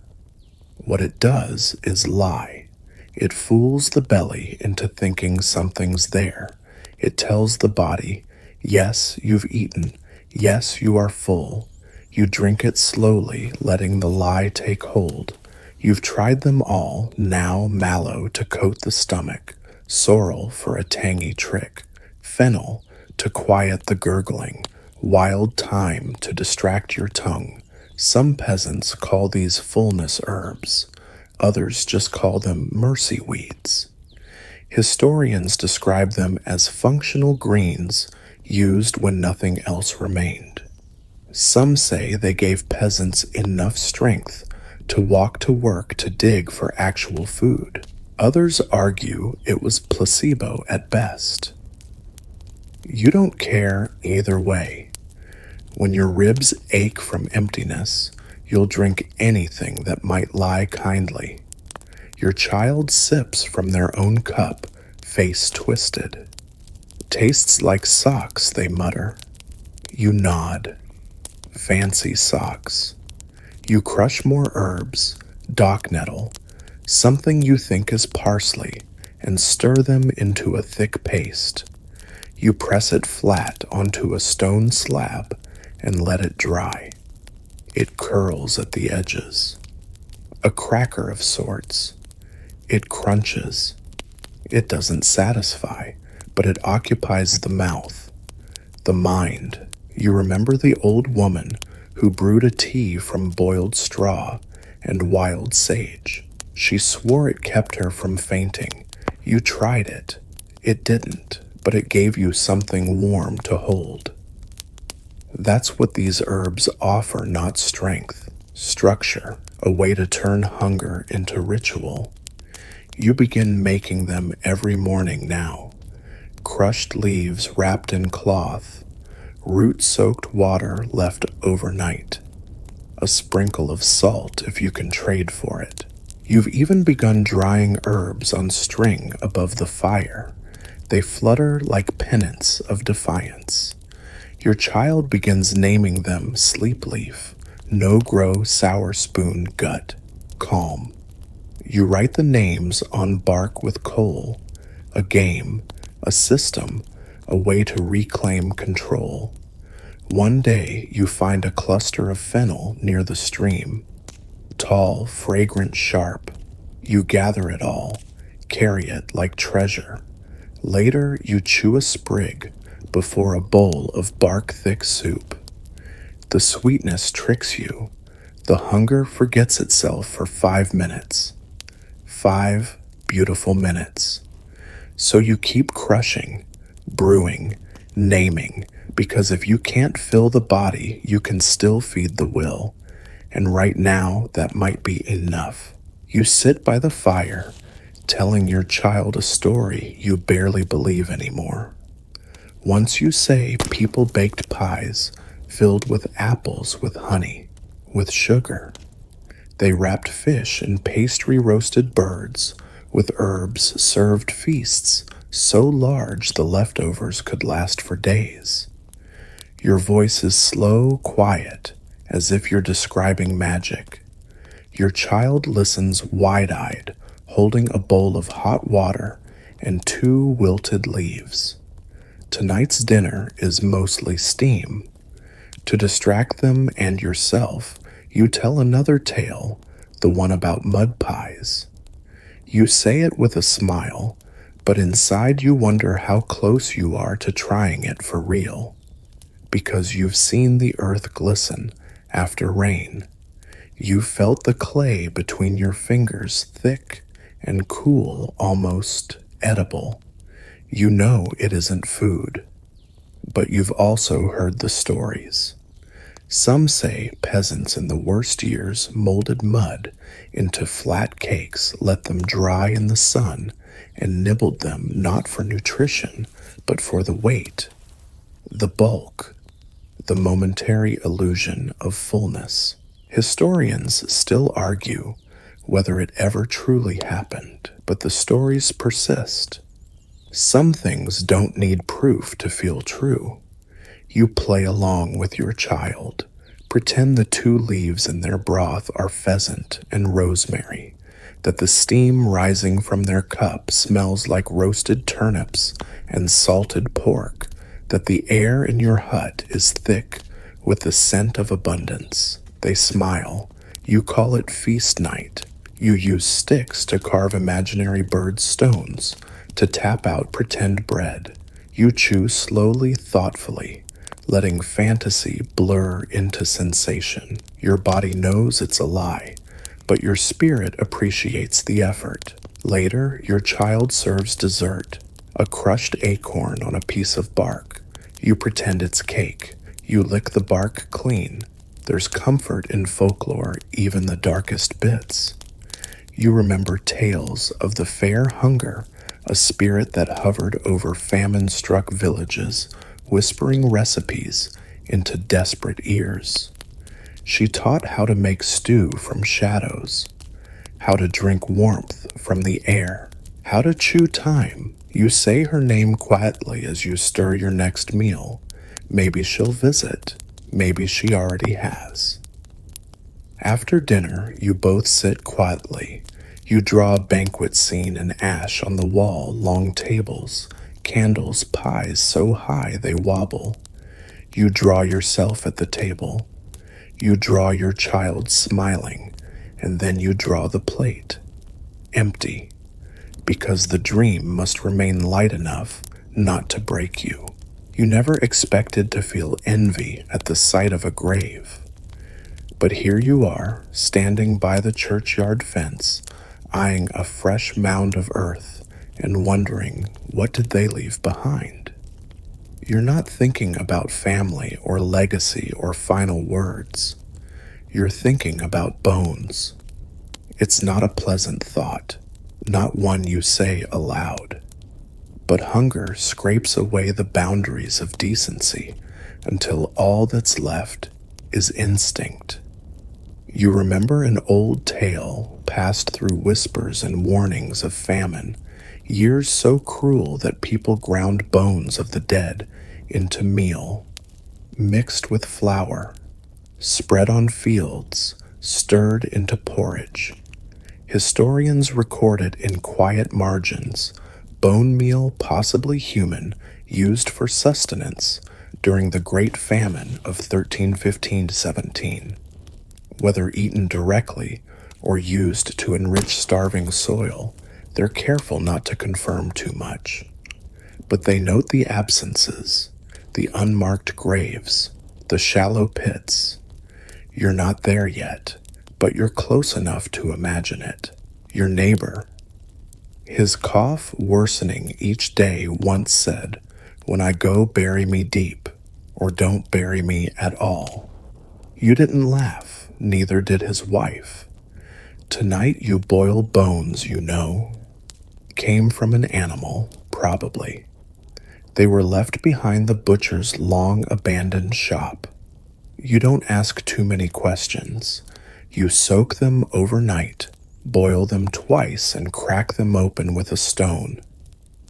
What it does is lie. It fools the belly into thinking something's there. It tells the body, yes, you've eaten, yes, you are full. You drink it slowly, letting the lie take hold. You've tried them all, now mallow to coat the stomach, sorrel for a tangy trick, fennel to quiet the gurgling, wild thyme to distract your tongue. Some peasants call these fullness herbs. Others just call them mercy weeds. Historians describe them as functional greens used when nothing else remained. Some say they gave peasants enough strength to walk to work to dig for actual food. Others argue it was placebo at best. You don't care either way. When your ribs ache from emptiness, you'll drink anything that might lie kindly. Your child sips from their own cup, face twisted. Tastes like socks, they mutter. You nod. Fancy socks. You crush more herbs, dock nettle, something you think is parsley, and stir them into a thick paste. You press it flat onto a stone slab and let it dry. It curls at the edges. A cracker of sorts. It crunches. It doesn't satisfy, but it occupies the mouth. The mind. You remember the old woman who brewed a tea from boiled straw and wild sage. She swore it kept her from fainting. You tried it. It didn't, but it gave you something warm to hold. That's what these herbs offer, not strength. Structure, a way to turn hunger into ritual. You begin making them every morning now. Crushed leaves wrapped in cloth, root-soaked water left overnight, a sprinkle of salt if you can trade for it. You've even begun drying herbs on string above the fire. They flutter like pennants of defiance. Your child begins naming them sleep leaf, no-grow sour spoon gut, calm. You write the names on bark with coal, a game, a system, a way to reclaim control. One day you find a cluster of fennel near the stream, tall, fragrant, sharp. You gather it all, carry it like treasure. Later you chew a sprig before a bowl of bark-thick soup. The sweetness tricks you. The hunger forgets itself for 5 minutes. 5 beautiful minutes. So you keep crushing, brewing, naming, because if you can't fill the body, you can still feed the will. And right now, that might be enough. You sit by the fire, telling your child a story you barely believe anymore. Once you say people baked pies filled with apples, with honey, with sugar. They wrapped fish in pastry roasted birds, with herbs served feasts so large the leftovers could last for days. Your voice is slow, quiet, as if you're describing magic. Your child listens wide-eyed, holding a bowl of hot water and 2 wilted leaves. Tonight's dinner is mostly steam. To distract them and yourself, you tell another tale, the one about mud pies. You say it with a smile, but inside you wonder how close you are to trying it for real. Because you've seen the earth glisten after rain. You felt the clay between your fingers thick and cool, almost edible. You know it isn't food, but you've also heard the stories. Some say peasants in the worst years molded mud into flat cakes, let them dry in the sun, and nibbled them not for nutrition, but for the weight, the bulk, the momentary illusion of fullness. Historians still argue whether it ever truly happened, but the stories persist. Some things don't need proof to feel true. You play along with your child. Pretend the 2 leaves in their broth are pheasant and rosemary, that the steam rising from their cup smells like roasted turnips and salted pork, that the air in your hut is thick with the scent of abundance. They smile. You call it feast night. You use sticks to carve imaginary bird stones, to tap out pretend bread. You chew slowly, thoughtfully, letting fantasy blur into sensation. Your body knows it's a lie, but your spirit appreciates the effort. Later, your child serves dessert, a crushed acorn on a piece of bark. You pretend it's cake. You lick the bark clean. There's comfort in folklore, even the darkest bits. You remember tales of the fair hunger, a spirit that hovered over famine-struck villages, whispering recipes into desperate ears. She taught how to make stew from shadows, how to drink warmth from the air, how to chew thyme. You say her name quietly as you stir your next meal. Maybe she'll visit. Maybe she already has. After dinner, you both sit quietly. You draw a banquet scene in ash on the wall, long tables, candles, pies so high they wobble. You draw yourself at the table. You draw your child smiling, and then you draw the plate. Empty, because the dream must remain light enough not to break you. You never expected to feel envy at the sight of a grave. But here you are, standing by the churchyard fence, eyeing a fresh mound of earth and wondering, what did they leave behind? You're not thinking about family or legacy or final words. You're thinking about bones. It's not a pleasant thought, not one you say aloud. But hunger scrapes away the boundaries of decency until all that's left is instinct. You remember an old tale passed through whispers and warnings of famine, years so cruel that people ground bones of the dead into meal, mixed with flour, spread on fields, stirred into porridge. Historians record it in quiet margins, bone meal, possibly human, used for sustenance during the Great Famine of 1315-17. Whether eaten directly or used to enrich starving soil, they're careful not to confirm too much. But they note the absences, the unmarked graves, the shallow pits. You're not there yet, but you're close enough to imagine it. Your neighbor, his cough worsening each day, once said, "When I go, bury me deep, or don't bury me at all." You didn't laugh, neither did his wife. Tonight you boil bones, you know. Came from an animal, probably. They were left behind the butcher's long-abandoned shop. You don't ask too many questions. You soak them overnight, boil them twice, and crack them open with a stone.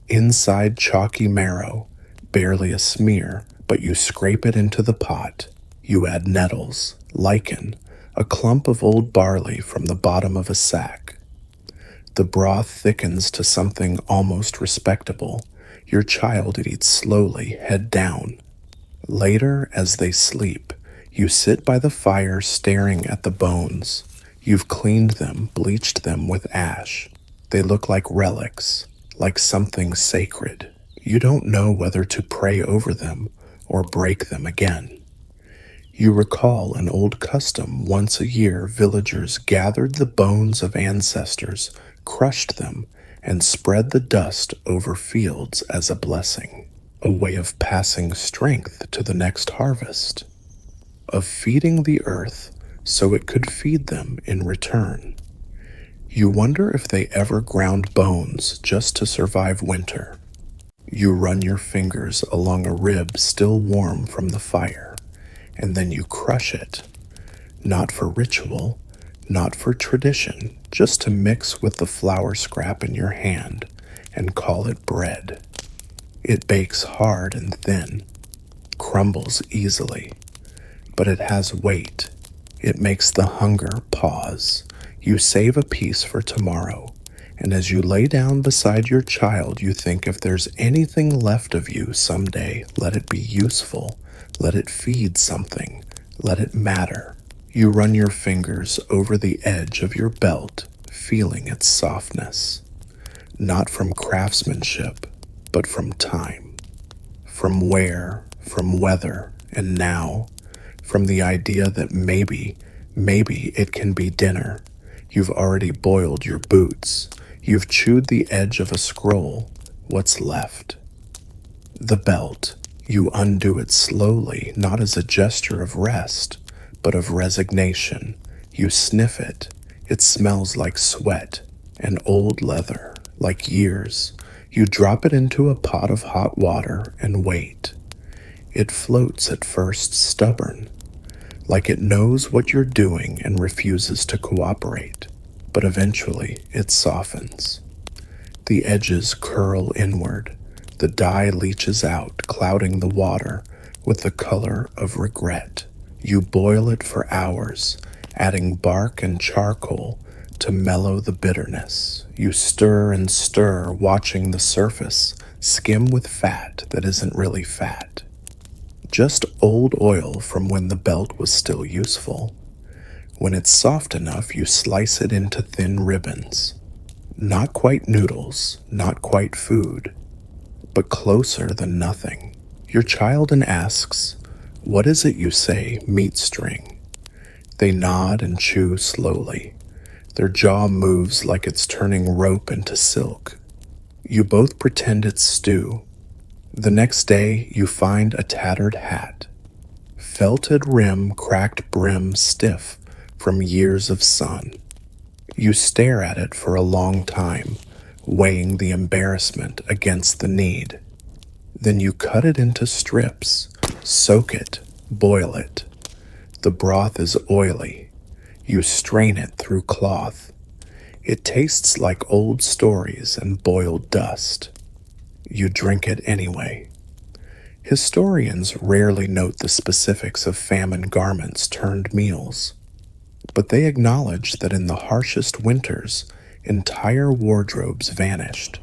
Inside chalky marrow, barely a smear, but you scrape it into the pot. You add nettles, lichen, a clump of old barley from the bottom of a sack. The broth thickens to something almost respectable. Your child eats slowly, head down. Later, as they sleep, you sit by the fire staring at the bones. You've cleaned them, bleached them with ash. They look like relics, like something sacred. You don't know whether to pray over them or break them again. You recall an old custom. Once a year, villagers gathered the bones of ancestors, crushed them, and spread the dust over fields as a blessing, a way of passing strength to the next harvest, of feeding the earth so it could feed them in return. You wonder if they ever ground bones just to survive winter. You run your fingers along a rib still warm from the fire, and then you crush it, not for ritual, not for tradition, just to mix with the flour scrap in your hand and call it bread. It bakes hard and thin, crumbles easily, but it has weight. It makes the hunger pause. You save a piece for tomorrow, and as you lay down beside your child, you think if there's anything left of you someday, let it be useful, let it feed something, let it matter. You run your fingers over the edge of your belt, feeling its softness, not from craftsmanship, but from time, from wear, from weather, and now, from the idea that maybe it can be dinner. You've already boiled your boots. You've chewed the edge of a scroll. What's left? The belt. You undo it slowly, not as a gesture of rest, but of resignation. You sniff it. It smells like sweat and old leather, like years. You drop it into a pot of hot water and wait. It floats at first stubborn, like it knows what you're doing and refuses to cooperate, but eventually it softens. The edges curl inward. The dye leaches out, clouding the water with the color of regret. You boil it for hours, adding bark and charcoal to mellow the bitterness. You stir and stir, watching the surface skim with fat that isn't really fat. Just old oil from when the belt was still useful. When it's soft enough, you slice it into thin ribbons. Not quite noodles, not quite food, but closer than nothing. Your child asks, "What is it you say, meat string?" They nod and chew slowly. Their jaw moves like it's turning rope into silk. You both pretend it's stew. The next day, you find a tattered hat. Felted rim, cracked brim, stiff from years of sun. You stare at it for a long time, weighing the embarrassment against the need. Then you cut it into strips, soak it, boil it. The broth is oily. You strain it through cloth. It tastes like old stories and boiled dust. You drink it anyway. Historians rarely note the specifics of famine garments turned meals, but they acknowledge that in the harshest winters, entire wardrobes vanished.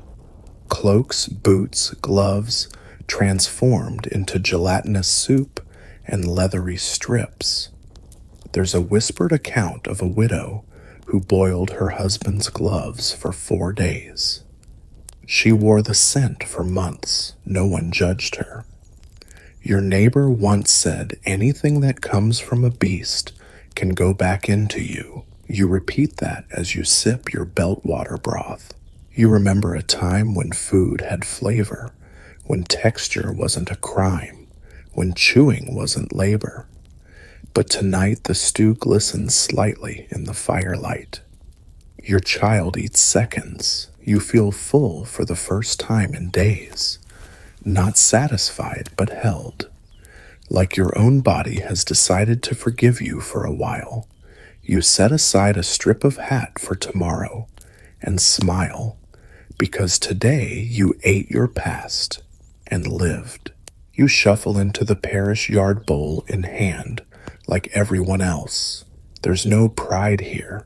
Cloaks, boots, gloves transformed into gelatinous soup and leathery strips. There's a whispered account of a widow who boiled her husband's gloves for 4 days. She wore the scent for months. No one judged her. Your neighbor once said, anything that comes from a beast can go back into you. You repeat that as you sip your beltwater broth. You remember a time when food had flavor, when texture wasn't a crime, when chewing wasn't labor. But tonight the stew glistens slightly in the firelight. Your child eats seconds. You feel full for the first time in days. Not satisfied, but held. Like your own body has decided to forgive you for a while. You set aside a strip of hat for tomorrow and smile, because today you ate your past and lived. You shuffle into the parish yard bowl in hand like everyone else. There's no pride here,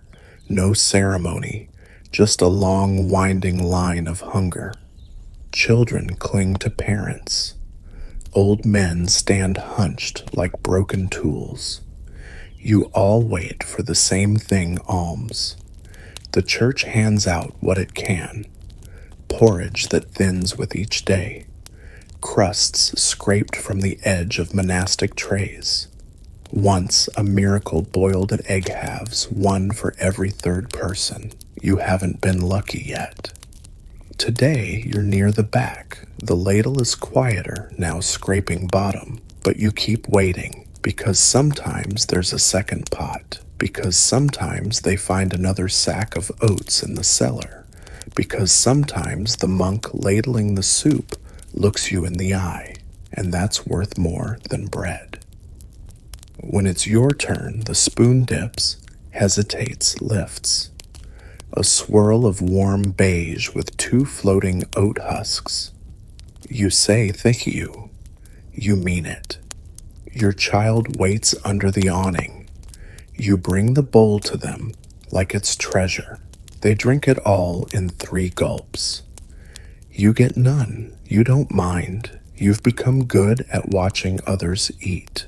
no ceremony, just a long winding line of hunger. Children cling to parents. Old men stand hunched like broken tools. You all wait for the same thing, alms. The church hands out what it can. Porridge that thins with each day. Crusts scraped from the edge of monastic trays. Once a miracle boiled at egg halves, one for every third person. You haven't been lucky yet. Today, you're near the back. The ladle is quieter, now scraping bottom, but you keep waiting, because sometimes there's a second pot, because sometimes they find another sack of oats in the cellar, because sometimes the monk ladling the soup looks you in the eye, and that's worth more than bread. When it's your turn, the spoon dips, hesitates, lifts. A swirl of warm beige with 2 floating oat husks. You say thank you. You mean it. Your child waits under the awning. You bring the bowl to them like it's treasure. They drink it all in 3 gulps. You get none. You don't mind. You've become good at watching others eat.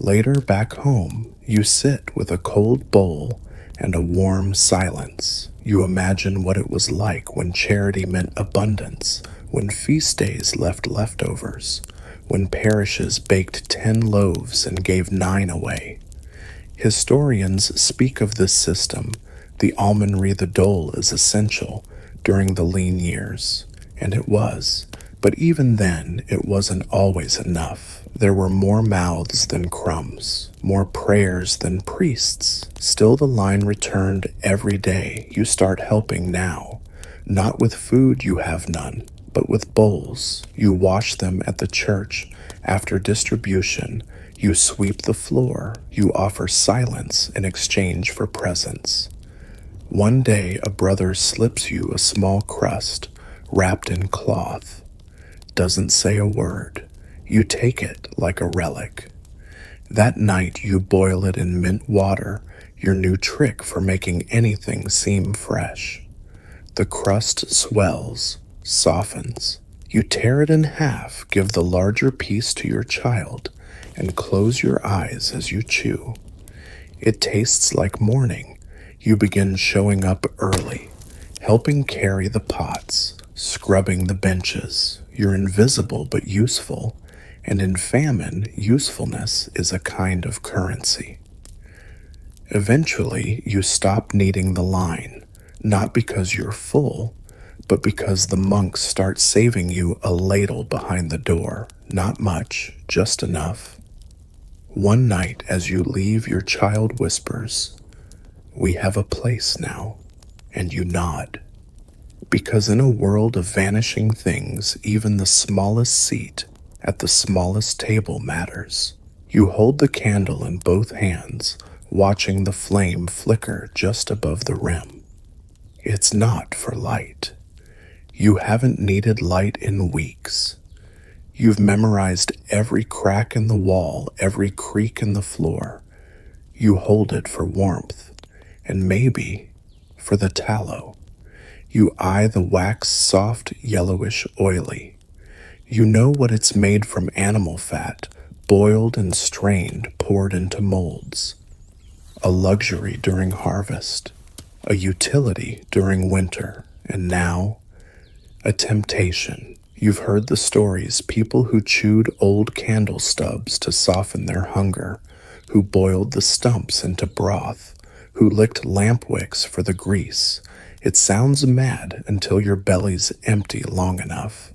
Later, back home, you sit with a cold bowl and a warm silence. You imagine what it was like when charity meant abundance, when feast days left leftovers, when parishes baked 10 loaves and gave 9 away. Historians speak of this system. The almonry the dole is essential during the lean years, and it was. But even then, it wasn't always enough. There were more mouths than crumbs, more prayers than priests. Still the line returned every day. You start helping now. Not with food, you have none, but with bowls. You wash them at the church. After distribution, you sweep the floor. You offer silence in exchange for presents. One day, a brother slips you a small crust wrapped in cloth. Doesn't say a word. You take it like a relic. That night you boil it in mint water, your new trick for making anything seem fresh. The crust swells, softens. You tear it in half, give the larger piece to your child, and close your eyes as you chew. It tastes like morning. You begin showing up early, helping carry the pots, scrubbing the benches. You're invisible but useful, and in famine, usefulness is a kind of currency. Eventually, you stop needing the line, not because you're full, but because the monks start saving you a ladle behind the door. Not much, just enough. One night as you leave, your child whispers, "We have a place now," and you nod. Because in a world of vanishing things, even the smallest seat at the smallest table matters. You hold the candle in both hands, watching the flame flicker just above the rim. It's not for light. You haven't needed light in weeks. You've memorized every crack in the wall, every creak in the floor. You hold it for warmth, and maybe for the tallow. You eye the wax soft, yellowish, oily. You know what it's made from: animal fat, boiled and strained, poured into molds. A luxury during harvest, a utility during winter, and now a temptation. You've heard the stories, people who chewed old candle stubs to soften their hunger, who boiled the stumps into broth, who licked lamp wicks for the grease. It sounds mad until your belly's empty long enough.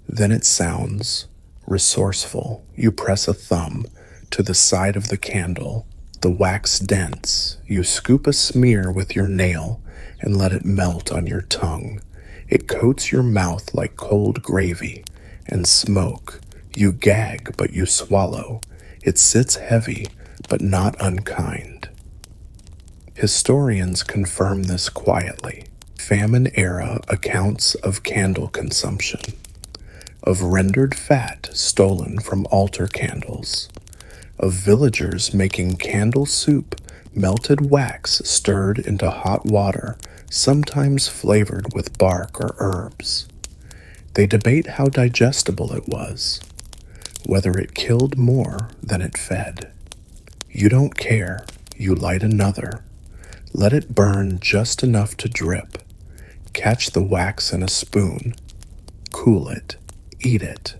Then it sounds resourceful. You press a thumb to the side of the candle, the wax dense. You scoop a smear with your nail and let it melt on your tongue. It coats your mouth like cold gravy and smoke. You gag, but you swallow. It sits heavy, but not unkind. Historians confirm this quietly. Famine-era accounts of candle consumption, of rendered fat stolen from altar candles, of villagers making candle soup, melted wax stirred into hot water, sometimes flavored with bark or herbs. They debate how digestible it was, whether it killed more than it fed. You don't care. You light another. Let it burn just enough to drip. Catch the wax in a spoon. Cool it. Eat it.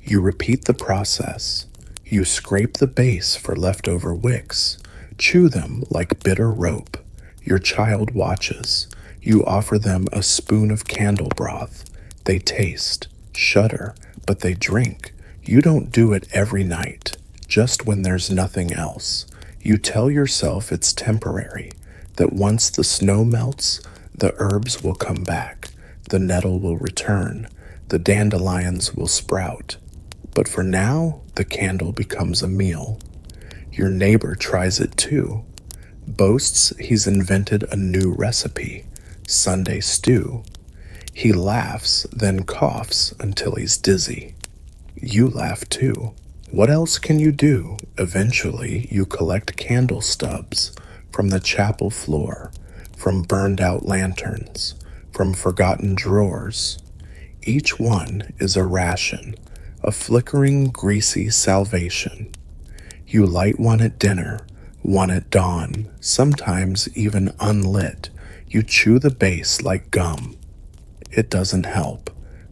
You repeat the process. You scrape the base for leftover wicks, chew them like bitter rope. Your child watches. You offer them a spoon of candle broth. They taste, shudder, but they drink. You don't do it every night, just when there's nothing else. You tell yourself it's temporary, that once the snow melts, the herbs will come back, the nettle will return, the dandelions will sprout. But for now, the candle becomes a meal. Your neighbor tries it too, boasts he's invented a new recipe, Sunday stew. He laughs, then coughs until he's dizzy. You laugh too. What else can you do? Eventually, you collect candle stubs from the chapel floor, from burned out lanterns, from forgotten drawers. Each one is a ration, a flickering, greasy salvation. You light one at dinner, one at dawn, sometimes even unlit. You chew the base like gum. It doesn't help,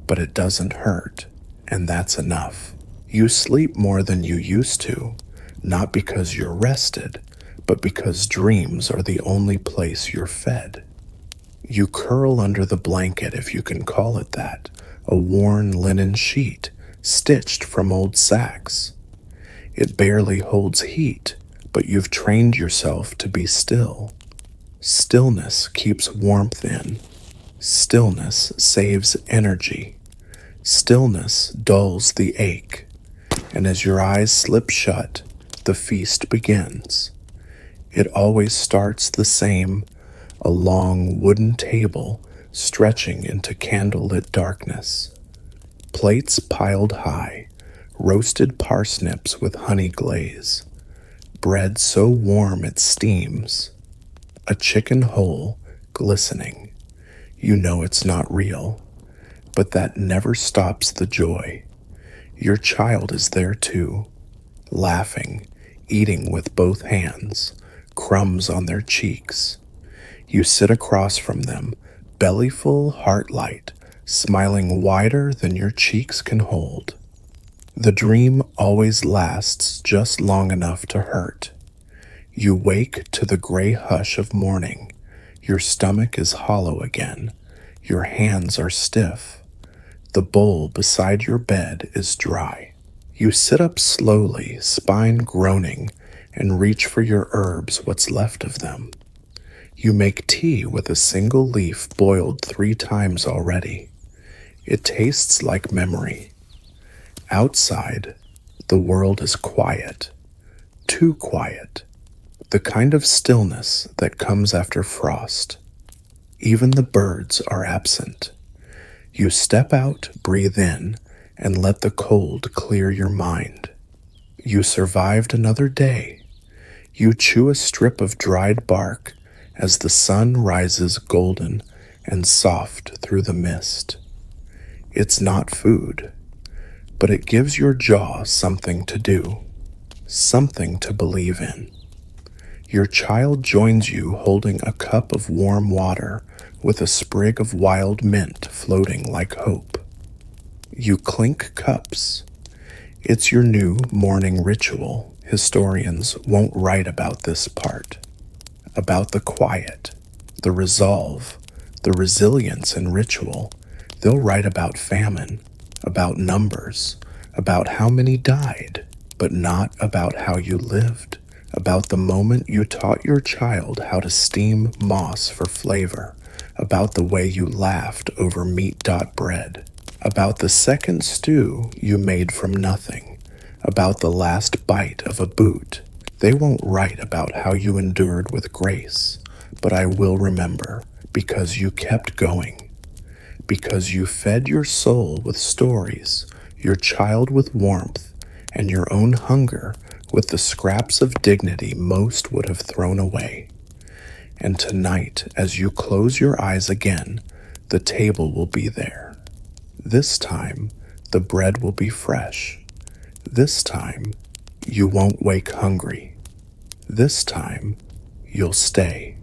but it doesn't hurt, and that's enough. You sleep more than you used to, not because you're rested, but because dreams are the only place you're fed. You curl under the blanket, if you can call it that, a worn linen sheet, stitched from old sacks. It barely holds heat, but you've trained yourself to be still. Stillness keeps warmth in. Stillness saves energy. Stillness dulls the ache. And as your eyes slip shut, the feast begins. It always starts the same, a long wooden table stretching into candlelit darkness. Plates piled high, roasted parsnips with honey glaze, bread so warm it steams, a chicken whole, glistening. You know it's not real, but that never stops the joy. Your child is there too, laughing, eating with both hands, crumbs on their cheeks. You sit across from them, bellyful, heart light, smiling wider than your cheeks can hold. The dream always lasts just long enough to hurt. You wake to the gray hush of morning. Your stomach is hollow again. Your hands are stiff. The bowl beside your bed is dry. You sit up slowly, spine groaning, and reach for your herbs, what's left of them. You make tea with a single leaf boiled 3 times already. It tastes like memory. Outside, the world is quiet. Too quiet. The kind of stillness that comes after frost. Even the birds are absent. You step out, breathe in, and let the cold clear your mind. You survived another day. You chew a strip of dried bark as the sun rises golden and soft through the mist. It's not food, but it gives your jaw something to do, something to believe in. Your child joins you holding a cup of warm water with a sprig of wild mint floating like hope. You clink cups. It's your new morning ritual. Historians won't write about this part. About the quiet, the resolve, the resilience in ritual. They'll write about famine, about numbers, about how many died, but not about how you lived, about the moment you taught your child how to steam moss for flavor, about the way you laughed over meat bread, about the second stew you made from nothing, about the last bite of a boot. They won't write about how you endured with grace, but I will remember, because you kept going, because you fed your soul with stories, your child with warmth, and your own hunger with the scraps of dignity most would have thrown away. And tonight, as you close your eyes again, the table will be there. This time, the bread will be fresh. This time, you won't wake hungry. This time, you'll stay.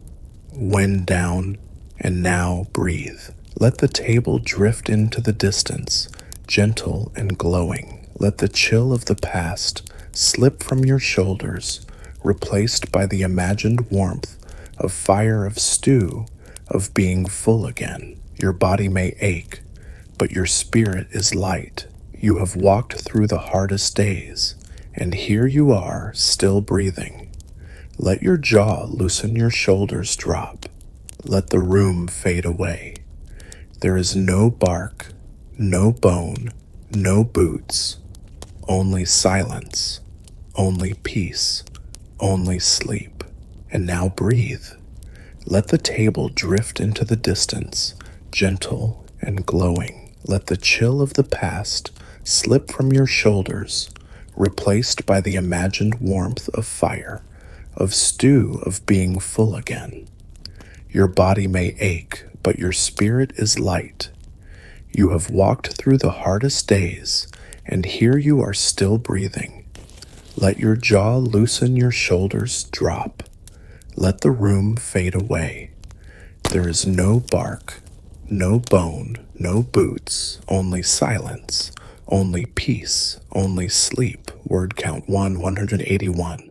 Wind down, and now breathe. Let the table drift into the distance, gentle and glowing. Let the chill of the past slip from your shoulders, replaced by the imagined warmth of fire, of stew, of being full again. Your body may ache, but your spirit is light. You have walked through the hardest days, and here you are, still breathing. Let your jaw loosen, your shoulders drop. Let the room fade away. There is no bark, no bone, no boots, only silence, only peace, only sleep. And now breathe. Let the table drift into the distance, gentle and glowing. Let the chill of the past slip from your shoulders, replaced by the imagined warmth of fire, of stew, of being full again. Your body may ache, but your spirit is light. You have walked through the hardest days, and here you are, still breathing. Let your jaw loosen, your shoulders drop. Let the room fade away. There is no bark, no bone, no boots, only silence, only peace, only sleep. Word count 181.